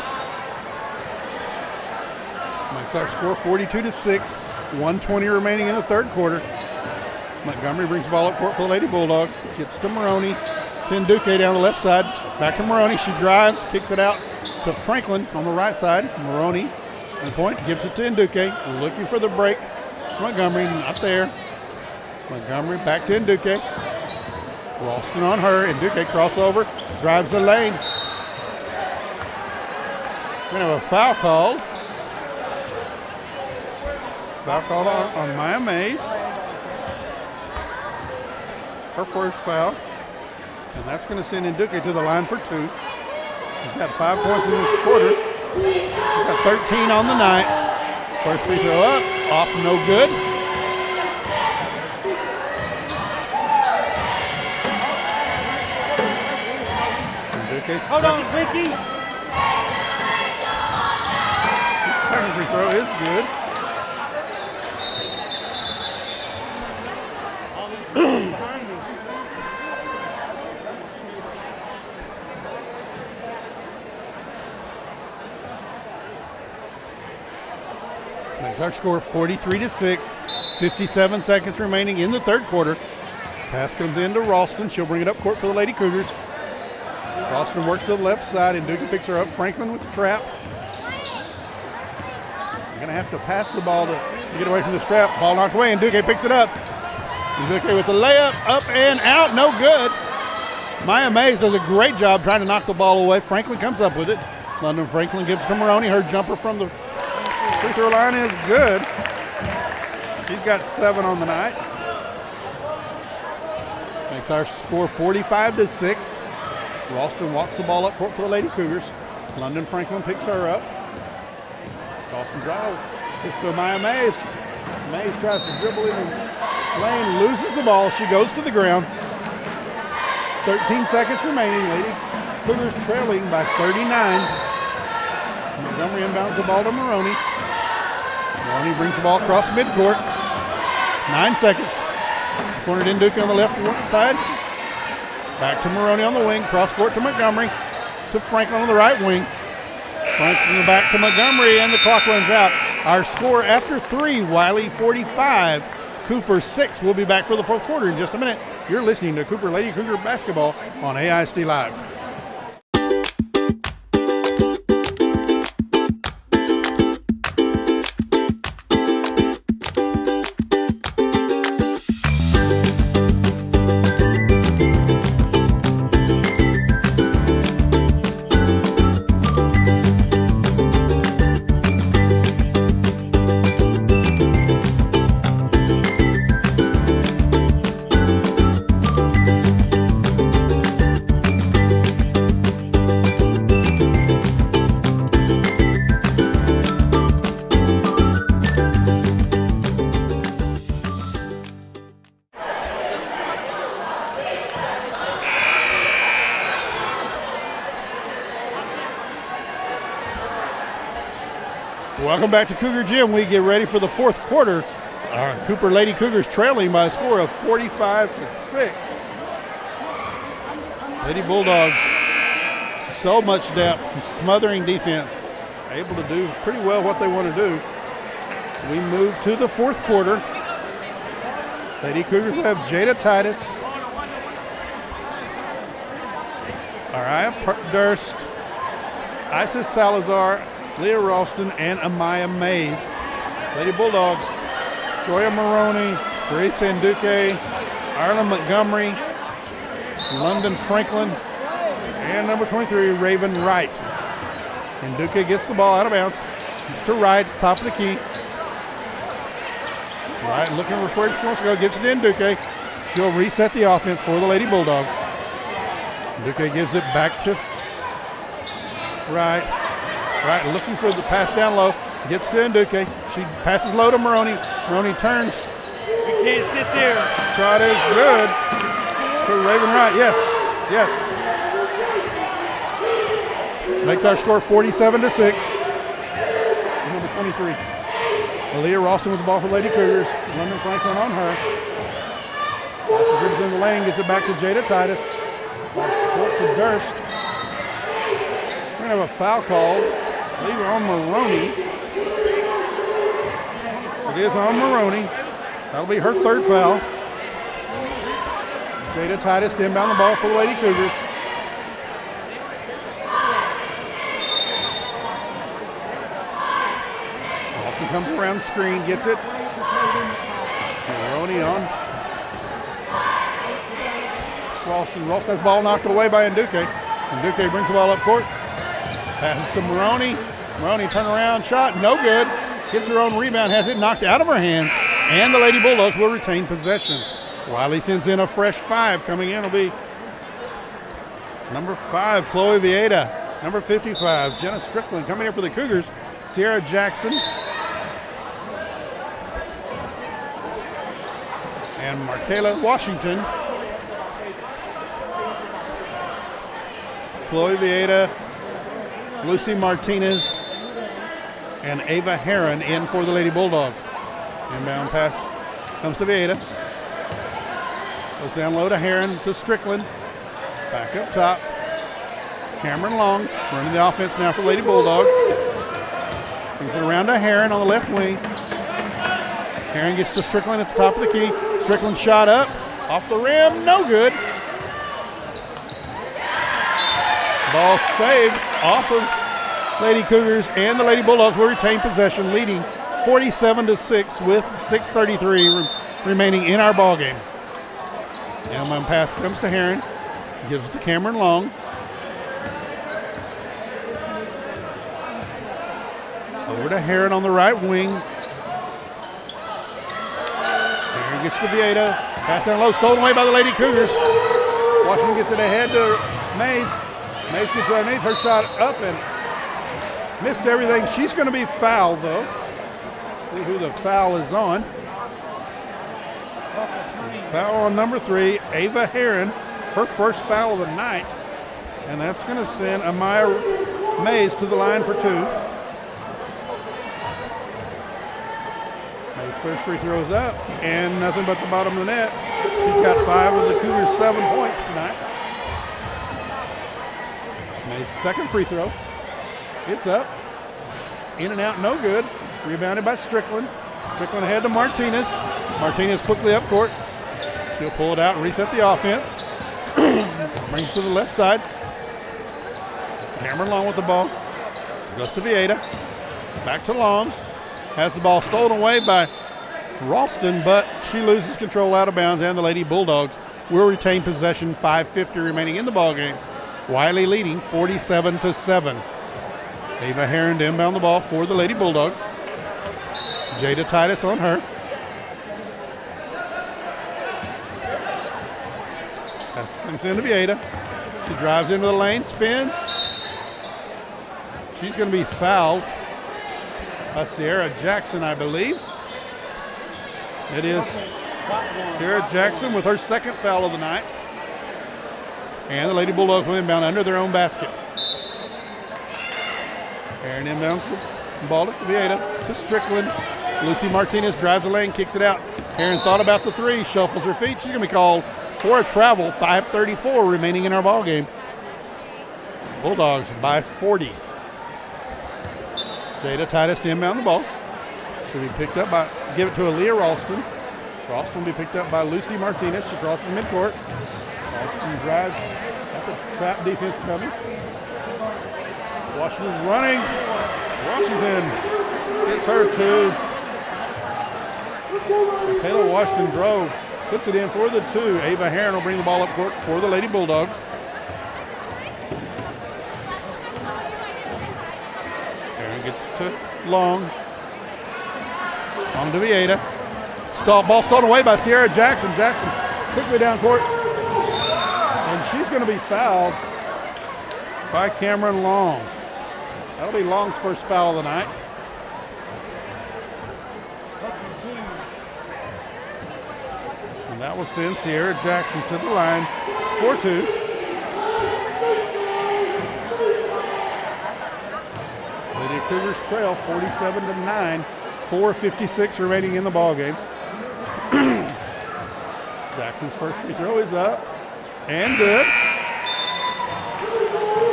Makes our score 42-6. 1:20 remaining in the third quarter. Montgomery brings the ball up court for the Lady Bulldogs. Gets to Maroney. Then Duque down the left side. Back to Maroney. She drives, kicks it out to Franklin on the right side. Maroney on the point, gives it to Nduke. Looking for the break. Montgomery not there. Montgomery back to Nduke. Ralston on her. Nduke crossover. Drives the lane. We're going to have a foul called. Foul called on Maya Mays. Her first foul. And that's going to send Nduke to the line for 2. She's got 5 points in this quarter. She's got 13 on the night. First free throw up, off, no good. Nduke's Hold on, Vicky. second free throw is good. Makes our score 43-6. 57 seconds remaining in the third quarter. Pass comes in to Ralston. She'll bring it up court for the Lady Cougars. Ralston works to the left side, and Duke picks her up. Franklin with the trap. You're going to have to pass the ball to get away from this trap. Ball knocked away, and Duque picks it up. And Duque with the layup, up and out, no good. Maya Mays does a great job trying to knock the ball away. Franklin comes up with it. London Franklin gives it to Maroney. Her jumper from the free throw line is good. She's got 7 on the night. Makes our score 45-6. Ralston walks the ball up court for the Lady Cougars. London Franklin picks her up. Dawson drives. It's to Maya Mays. Mays tries to dribble in the lane, loses the ball. She goes to the ground. 13 seconds remaining. Lady Cougars trailing by 39. Montgomery inbounds the ball to Maroney. Maroney brings the ball across midcourt. 9 seconds. Cornered in Duke on the left side. Back to Maroney on the wing. Cross court to Montgomery. To Franklin on the right wing. Franklin back to Montgomery, and the clock runs out. Our score after 3, Wylie 45, Cooper 6. We'll be back for the fourth quarter in just a minute. You're listening to Cooper Lady Cougar Basketball on AISD Live. Welcome back to Cougar Gym. We get ready for the fourth quarter. Our Cooper Lady Cougars trailing by a score of 45-6. Lady Bulldogs, so much depth, smothering defense, able to do pretty well what they want to do. We move to the fourth quarter. Lady Cougars will have Jada Titus Mariah Durst, Isis Salazar, Leah Ralston, and Amaya Mays. Lady Bulldogs, Joya Maroney, Grace Sanduque, Ireland Montgomery, London Franklin, and number 23, Raven Wright. Sanduque gets the ball out of bounds. It's to Wright, top of the key. Wright looking for where she wants to go, gets it to Nduke. She'll reset the offense for the Lady Bulldogs. Nduke gives it back to Wright. Wright looking for the pass down low. Gets to Nduke. She passes low to Maroney. Maroney turns. You can't sit there. Shot is good. To Raven Wright. Yes. Yes. Makes our score 47-6. Number 23. Leah Ralston with the ball for Lady Cougars. London Franklin on her. Dribbles in the lane, gets it back to Jada Titus. Ball support to Durst. We're going to have a foul call. I believe on Maroney. It is on Maroney. That'll be her third foul. Jada Titus to inbound the ball for the Lady Cougars. Austin comes around the screen, gets it. Maroney on. Ralston has the ball knocked away by Nduke. Nduke brings the ball up court. Passes to Maroney. Maroney turn around, shot, no good. Gets her own rebound, has it knocked out of her hands. And the Lady Bulldogs will retain possession. Wylie sends in a fresh 5. Coming in will be number 5, Chloe Vieta. Number 55, Jenna Strickland. Coming in for the Cougars, Sierra Jackson. And Markayla Washington. Chloe Vieta, Lucy Martinez, and Ava Heron in for the Lady Bulldogs. Inbound pass comes to Vieta. Goes down low to Heron to Strickland. Back up top. Cameron Long running the offense now for Lady Bulldogs. Brings it around to Heron on the left wing. Heron gets to Strickland at the top of the key. Strickland shot up, off the rim, no good. Ball saved off of Lady Cougars, and the Lady Bulldogs will retain possession, leading 47-6 with 6:33 remaining in our ball game. Inbound pass comes to Heron, gives it to Cameron Long. Over to Heron on the right wing. Heron gets to Vieta. Pass down low, stolen away by the Lady Cougars. Washington gets it ahead to Mays. Mays gets it underneath, her shot up and missed everything. She's going to be fouled though. See who the foul is on. Foul on number 3, Ava Heron, her first foul of the night. And that's going to send Amaya Mays to the line for 2. Mays' first free throws up, and nothing but the bottom of the net. She's got 5 of the Cougars' 7 points tonight. Mays' second free throw. It's up. In and out, no good. Rebounded by Strickland. Strickland ahead to Martinez. Martinez quickly up court. She'll pull it out and reset the offense. Brings to the left side. Cameron Long with the ball. Goes to Vieta. Back to Long. Has the ball stolen away by Ralston, but she loses control out of bounds, and the Lady Bulldogs will retain possession. 5:50 remaining in the ball game. Wylie leading 47-7. Ava Heron to inbound the ball for the Lady Bulldogs. Jada Titus on her. Pass comes into Vieta. She drives into the lane, spins. She's going to be fouled by Sierra Jackson, I believe. It is Sierra Jackson with her second foul of the night. And the Lady Bulldogs will inbound under their own basket. Heron inbounds the ball to Vieta, to Strickland. Lucy Martinez drives the lane, kicks it out. Heron thought about the 3, shuffles her feet. She's going to be called for a travel. 5:34 remaining in our ball game. Bulldogs by 40. Jada Titus to inbound the ball. Should be picked up by, give it to Aaliyah Ralston. Ralston will be picked up by Lucy Martinez. She crosses midcourt. Ralston drives Trap defense coming. Washington's running. Washington gets her too. Michaela Washington drove. Puts it in for the 2. Ava Heron will bring the ball up court for the Lady Bulldogs. Heron gets to Long. On to Vieta. Ball stolen away by Sierra Jackson. Jackson quickly down court. And she's going to be fouled by Cameron Long. That'll be Long's first foul of the night. And that will send Sierra Jackson to the line for 2. Lady Cougars trail 47-9. 4:56 remaining in the ball game. Jackson's first free throw is up and good.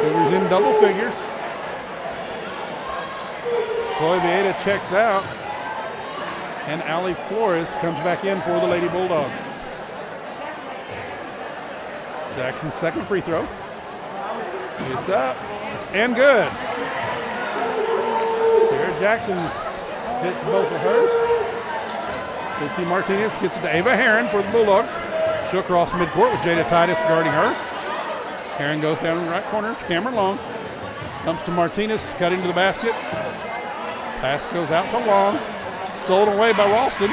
Cougars in double figures. Chloe Vieta checks out, and Allie Flores comes back in for the Lady Bulldogs. Jackson's second free throw. It's up and good. Sierra Jackson hits both of hers. Lucy Martinez gets it to Ava Heron for the Bulldogs. She'll cross midcourt with Jada Titus guarding her. Heron goes down in the right corner to Cameron Long. Comes to Martinez, cutting to the basket. Pass goes out to Long. Stolen away by Ralston.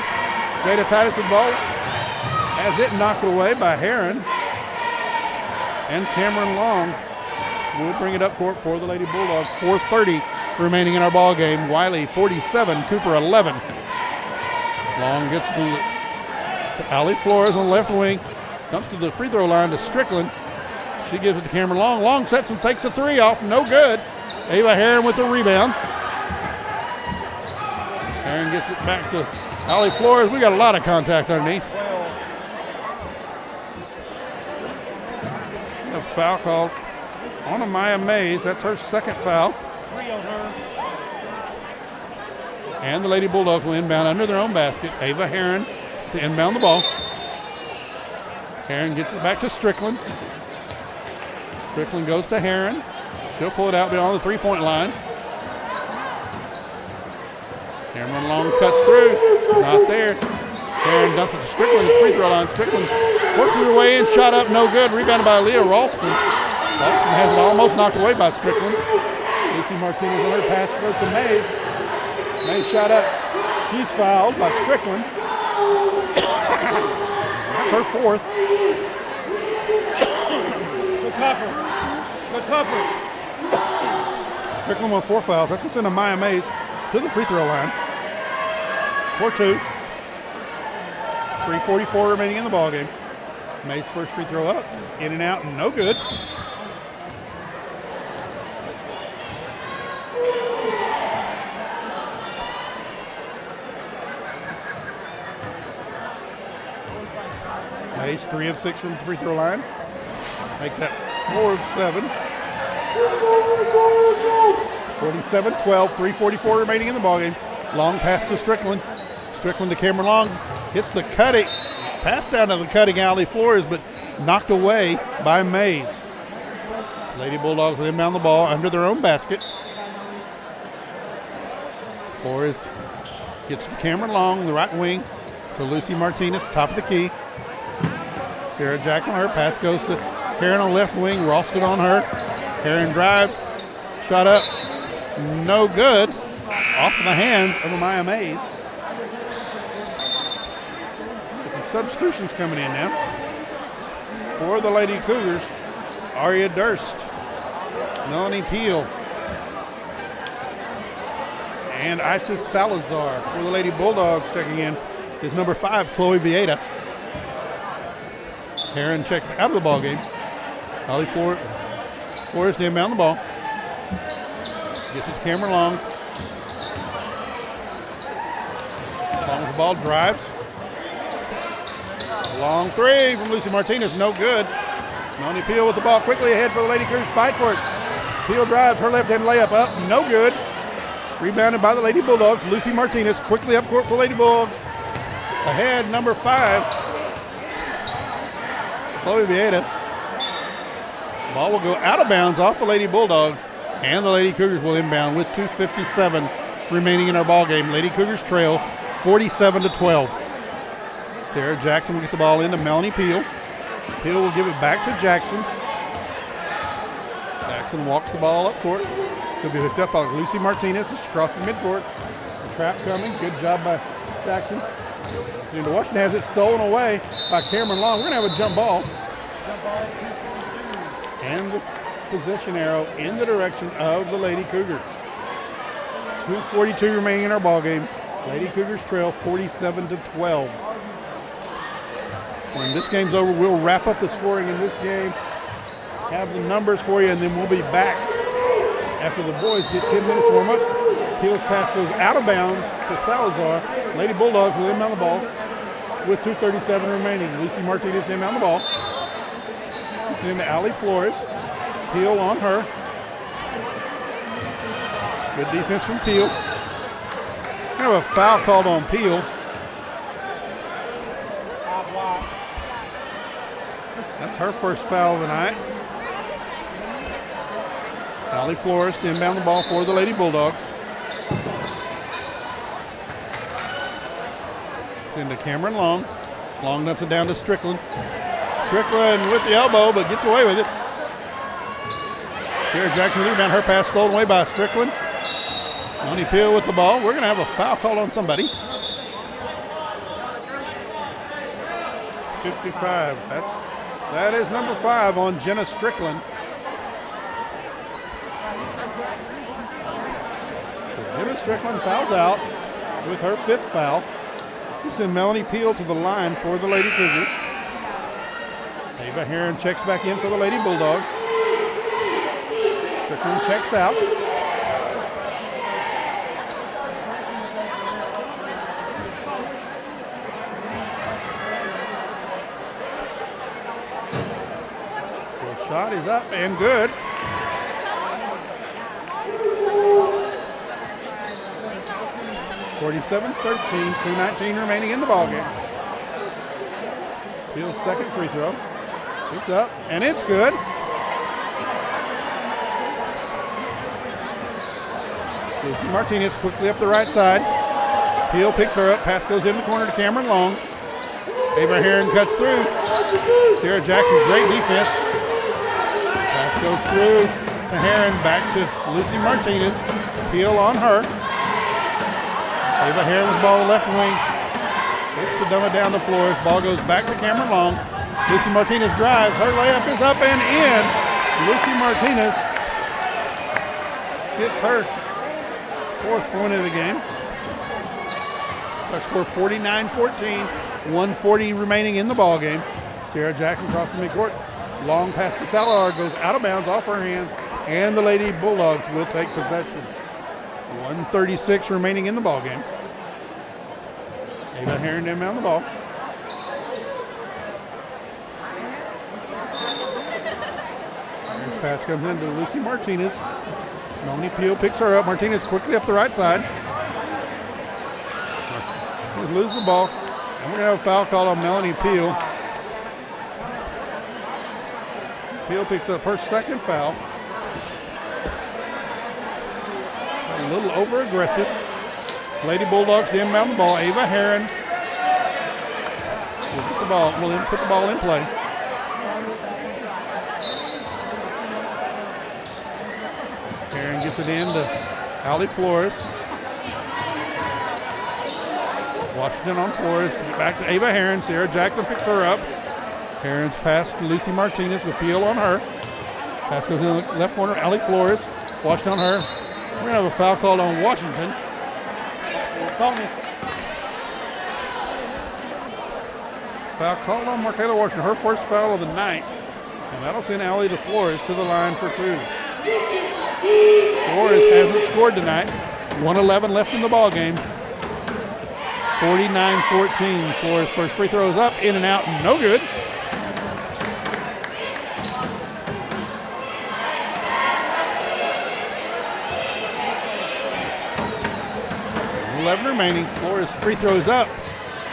Jada Titus with the ball. Has it knocked away by Heron. And Cameron Long will bring it up court for the Lady Bulldogs. 4:30 remaining in our ball game. Wylie 47, Cooper 11. Long gets to Allie Flores on the left wing. Comes to the free throw line to Strickland. She gives it to Cameron Long. Long sets and takes a 3 off. No good. Ava Heron with the rebound. Heron gets it back to Allie Flores. We got a lot of contact underneath. A foul called on Amaya Mays. That's her second foul. And the Lady Bulldogs will inbound under their own basket. Ava Heron to inbound the ball. Heron gets it back to Strickland. Strickland goes to Heron. She'll pull it out beyond the three-point line. Cameron Long cuts through. Not there. Heron dumps it to Strickland at the free throw line. Strickland forces her way in. Shot up, no good. Rebounded by Leah Ralston. Ralston has it almost knocked away by Strickland. Lucy Martinez on her pass goes to Mays. Mays shot up. She's fouled by Strickland. That's her fourth. Go Topper. Go Topper. Strickland with 4 fouls. That's going to send Amaya Mays to the free throw line. 4-2. 3:44 remaining in the ballgame. Mays' first free throw up. In and out, no good. Mays 3 of 6 from the free throw line. Make that 4 of 7. 47-12, 3:44 remaining in the ballgame. Long pass to Strickland. Strickland to Cameron Long. Hits the cutting. Pass down to the cutting Allie Flores, but knocked away by Mays. Lady Bulldogs will inbound the ball under their own basket. Flores gets to Cameron Long, the right wing, to Lucy Martinez, top of the key. Sierra Jackson on her. Pass goes to Heron on left wing. Ralston on her. Heron drive. Shot up. No good. Off the hands of Amaya Mays. Some substitutions coming in now. For the Lady Cougars, Aria Durst, Melanie Peel, and Isis Salazar. For the Lady Bulldogs, checking in is number 5, Chloe Vieta. Heron checks out of the ball game. Allie Flores to inbound the ball. Gets it to Cameron Long. Long with the ball, drives. Long 3 from Lucy Martinez, no good. Melanie Peel with the ball quickly ahead for the Lady Cougars. Fight for it. Peel drives, her left-hand layup up, no good. Rebounded by the Lady Bulldogs. Lucy Martinez quickly up court for Lady Bulldogs. Ahead, number 5. Chloe Vieta. Ball will go out of bounds off the Lady Bulldogs, and the Lady Cougars will inbound with 2:57 remaining in our ball game. Lady Cougars trail 47-12. Sarah Jackson will get the ball into Melanie Peel. Peel will give it back to Jackson. Jackson walks the ball up court. She'll be hooked up by Lucy Martinez as she crosses midcourt. The trap coming. Good job by Jackson. And Washington has it stolen away by Cameron Long. We're going to have a jump ball. And the possession arrow in the direction of the Lady Cougars. 2:42 remaining in our ball game. Lady Cougars trail 47-12. When this game's over, we'll wrap up the scoring in this game, have the numbers for you, and then we'll be back after the boys get 10 minutes warm up. Peel's pass goes out of bounds to Salazar. Lady Bulldogs will inbound the ball with 2:37 remaining. Lucy Martinez to inbound the ball. It's into Allie Flores. Peel on her. Good defense from Peel. We have a foul called on Peel. That's her first foul of the night. Allie Flores to inbound the ball for the Lady Bulldogs. It's into Cameron Long. Long dumps it down to Strickland. Strickland with the elbow, but gets away with it. Sarah Jackson with the rebound. Her pass stolen away by Strickland. Melanie Peel with the ball. We're going to have a foul call on somebody. 55. That is number 5 on Jenna Strickland. So Jenna Strickland fouls out with her 5th foul. She sends Melanie Peel to the line for the Lady Cougars. Ava Heron checks back in for the Lady Bulldogs. Strickland checks out. Shot is up and good. (47-13), 2:19 remaining in the ballgame. Peel's second free throw. It's up and it's good. Lucy Martinez quickly up the right side. Peel picks her up. Pass goes in the corner to Cameron Long. Ava Heron cuts through. Sarah Jackson, great defense. Pass goes through to Heron, back to Lucy Martinez. Peel on her. Ava Heron with the ball left wing. Looks to dumb it down the floor. Ball goes back to Cameron Long. Lucy Martinez drives. Her layup is up and in. Lucy Martinez gets her 4th point of the game. Our score 49-14. 1:40 remaining in the ball game. Sarah Jackson crosses midcourt. Long pass to Salazar goes out of bounds off her hands, and the Lady Bulldogs will take possession. 1:36 remaining in the ball game. Ava Heron inbound the ball. This pass comes into Lucy Martinez. Melanie Peel picks her up. Martinez quickly up the right side. Loses the ball. And we're going to have a foul call on Melanie Peel. Peel picks up her 2nd foul. A little over-aggressive. Lady Bulldogs to inbound the ball. Ava Heron will get the ball. Will put the ball in play. Heron gets it in to Allie Flores. Washington on Flores. Back to Ava Heron. Sarah Jackson picks her up. Heron's pass to Lucy Martinez with Peel on her. Pass goes in the left corner. Allie Flores. Washington on her. We're going to have a foul called on Washington. Foul called on Markayla Washington. Her 1st foul of the night. And that'll send Allie to Flores to the line for 2. Flores hasn't scored tonight. 1:11 left in the ball game. 49-14. Flores' first free throw is up, in and out, no good. .11 remaining. Flores' free throw is up,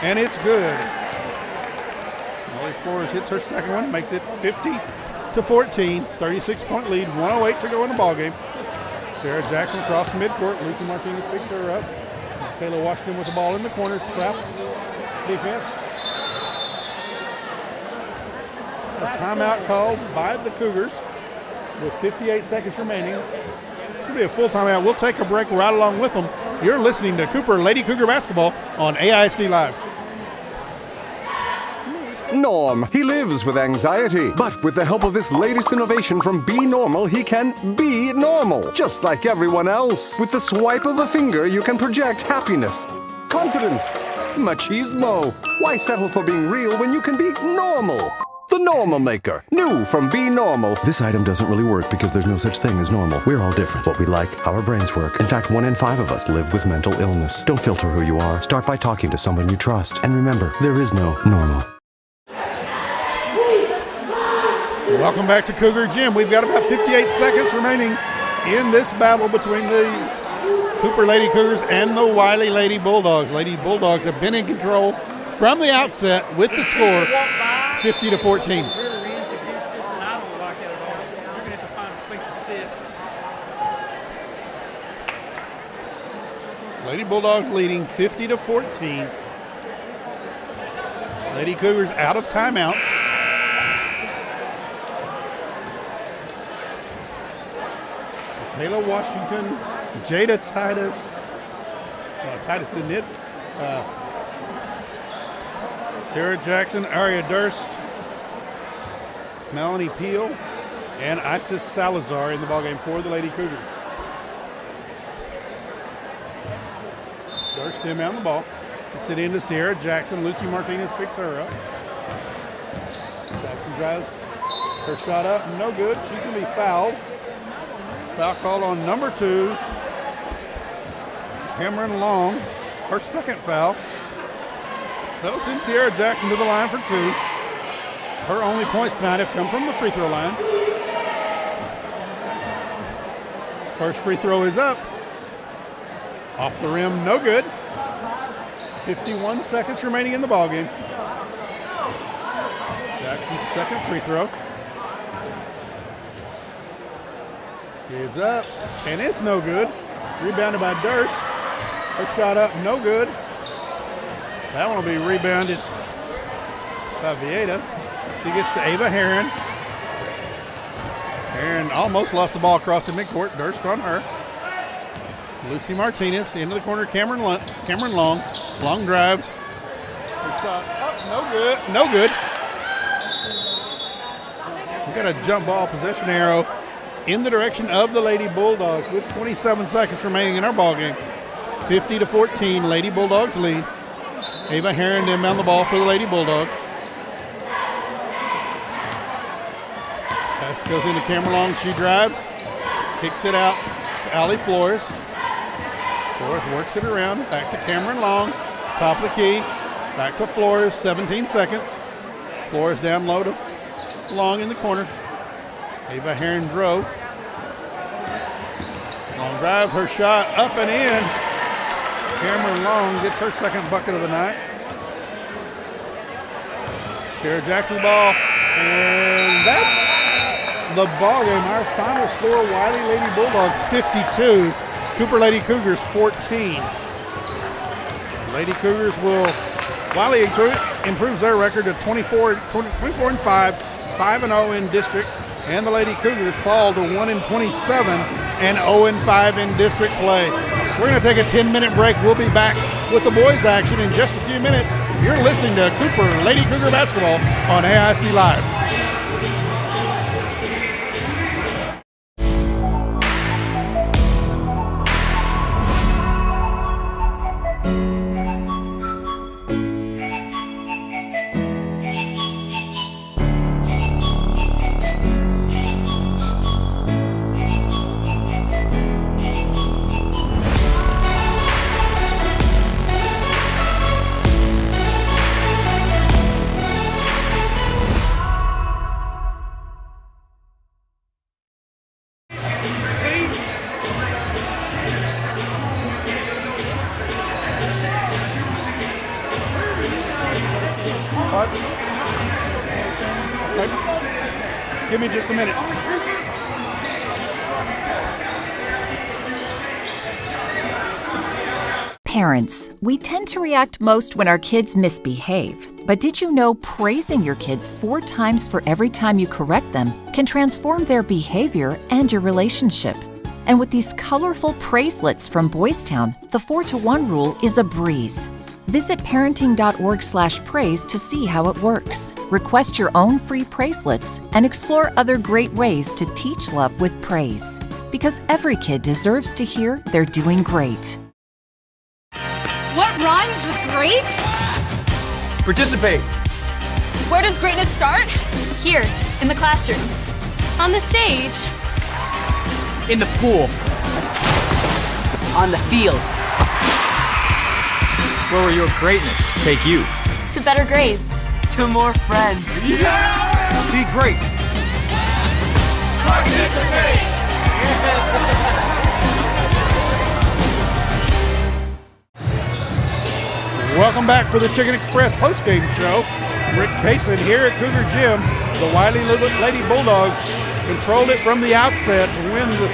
and it's good. Molly Flores hits her 2nd one, makes it 14, 36-point lead, 1:08 to go in the ballgame. Sarah Jackson across midcourt. Lucy Martinez picks her up. Kayla Washington with the ball in the corner. Trap defense. A timeout called by the Cougars with 58 seconds remaining. Should be a full timeout. We'll take a break right along with them. You're listening to Cooper Lady Cougar Basketball on AISD Live. Norm, he lives with anxiety, but with the help of this latest innovation from Be Normal, he can be normal, just like everyone else. With the swipe of a finger, you can project happiness, confidence, machismo. Why settle for being real when you can be normal? The Normal Maker, new from Be Normal. This item doesn't really work because there's no such thing as normal. We're all different. What we like, how our brains work. In fact, 1 in 5 of us live with mental illness. Don't filter who you are. Start by talking to someone you trust. And remember, there is no normal. Welcome back to Cougar Gym. We've got about 58 seconds remaining in this battle between the Cooper Lady Cougars and the Wylie Lady Bulldogs. Lady Bulldogs have been in control from the outset with the score 50-14. Lady Bulldogs leading 50-14. Lady Cougars out of timeouts. Kayla Washington, Jada Titus, Titus isn't it? Sarah Jackson, Aria Durst, Melanie Peel, and Isis Salazar in the ballgame for the Lady Cougars. Durst inbound the ball. Sit into Sarah Jackson. Lucy Martinez picks her up. Jackson drives her shot up, no good. She's going to be fouled. Foul call on number 2, Cameron Long, her second foul. That'll send Sierra Jackson to the line for 2. Her only points tonight have come from the free throw line. First free throw is up. Off the rim, no good. 51 seconds remaining in the ballgame. Jackson's second free throw. It's up, and it's no good. Rebounded by Durst. Her shot up, no good. That one will be rebounded by Vieta. She gets to Ava Heron. Heron almost lost the ball across the midcourt. Durst on her. Lucy Martinez into the corner. Cameron Long. Long drives. Her shot up, no good. No good. We got a jump ball possession arrow in the direction of the Lady Bulldogs with 27 seconds remaining in our ballgame. 50-14, Lady Bulldogs lead. Ava Heron inbound the ball for the Lady Bulldogs. Pass goes into Cameron Long. She drives, kicks it out to Allie Flores. Flores works it around, back to Cameron Long. Top of the key, back to Flores, 17 seconds. Flores down low to Long in the corner. Ava Heron drove. Long drive, her shot up and in. Cameron Long gets her second bucket of the night. Sarah Jackson ball, and that's the ball game. Our final score, Wylie Lady Bulldogs 52, Cooper Lady Cougars 14. Lady Cougars Wylie improves their record to 24-5, 5-0 in district, and the Lady Cougars fall to 1-27 and 0-5 in district play. We're going to take a 10-minute break. We'll be back with the boys' action in just a few minutes. You're listening to Cooper Lady Cougar Basketball on AISD Live. Give me just a minute. Parents, we tend to react most when our kids misbehave. But did you know praising your kids 4 times for every time you correct them can transform their behavior and your relationship? And with these colorful praiselets from Boys Town, the 4-to-1 rule is a breeze. Visit parenting.org/praise to see how it works. Request your own free praiselets and explore other great ways to teach love with praise. Because every kid deserves to hear they're doing great. What rhymes with great? Participate. Where does greatness start? Here, in the classroom. On the stage. In the pool. On the field. Where will your greatness take you? To better grades. To more friends. Yeah! Be great. Participate! Welcome back for the Chicken Express postgame show. Rick Kaysen here at Cougar Gym. The Wylie Lady Bulldogs controlled it from the outset to win the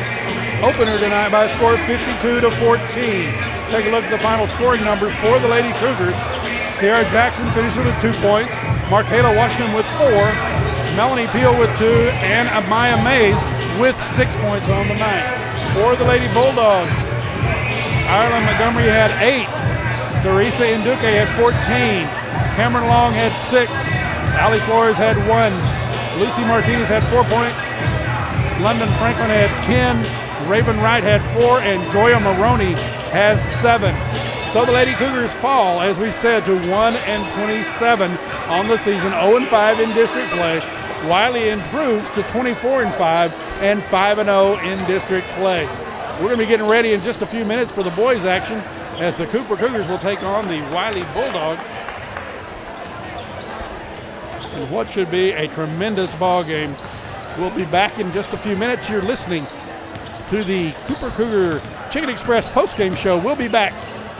opener tonight by a score of 52-14. Take a look at the final scoring numbers for the Lady Cougars. Sierra Jackson finished with 2 points. Markayla Washington with 4. Melanie Peel with 2. And Amaya Mays with 6 points on the night. For the Lady Bulldogs, Ireland Montgomery had 8. Teresa Induque had 14. Cameron Long had 6. Allie Flores had 1. Lucy Martinez had 4 points. London Franklin had 10. Raven Wright had 4. And Joya Maroney has 7. So the Lady Cougars fall, as we said, to 1-27 on the season, 0-5 in district play. Wylie improves to 24-5 and 5-0 in district play. We're going to be getting ready in just a few minutes for the boys' action, as the Cooper Cougars will take on the Wylie Bulldogs in what should be a tremendous ball game. We'll be back in just a few minutes. You're listening to the Cooper Cougar Chicken Express postgame show. We'll be back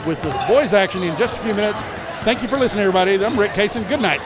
with the boys' action in just a few minutes. Thank you for listening, everybody. I'm Rick Kaysen. Good night.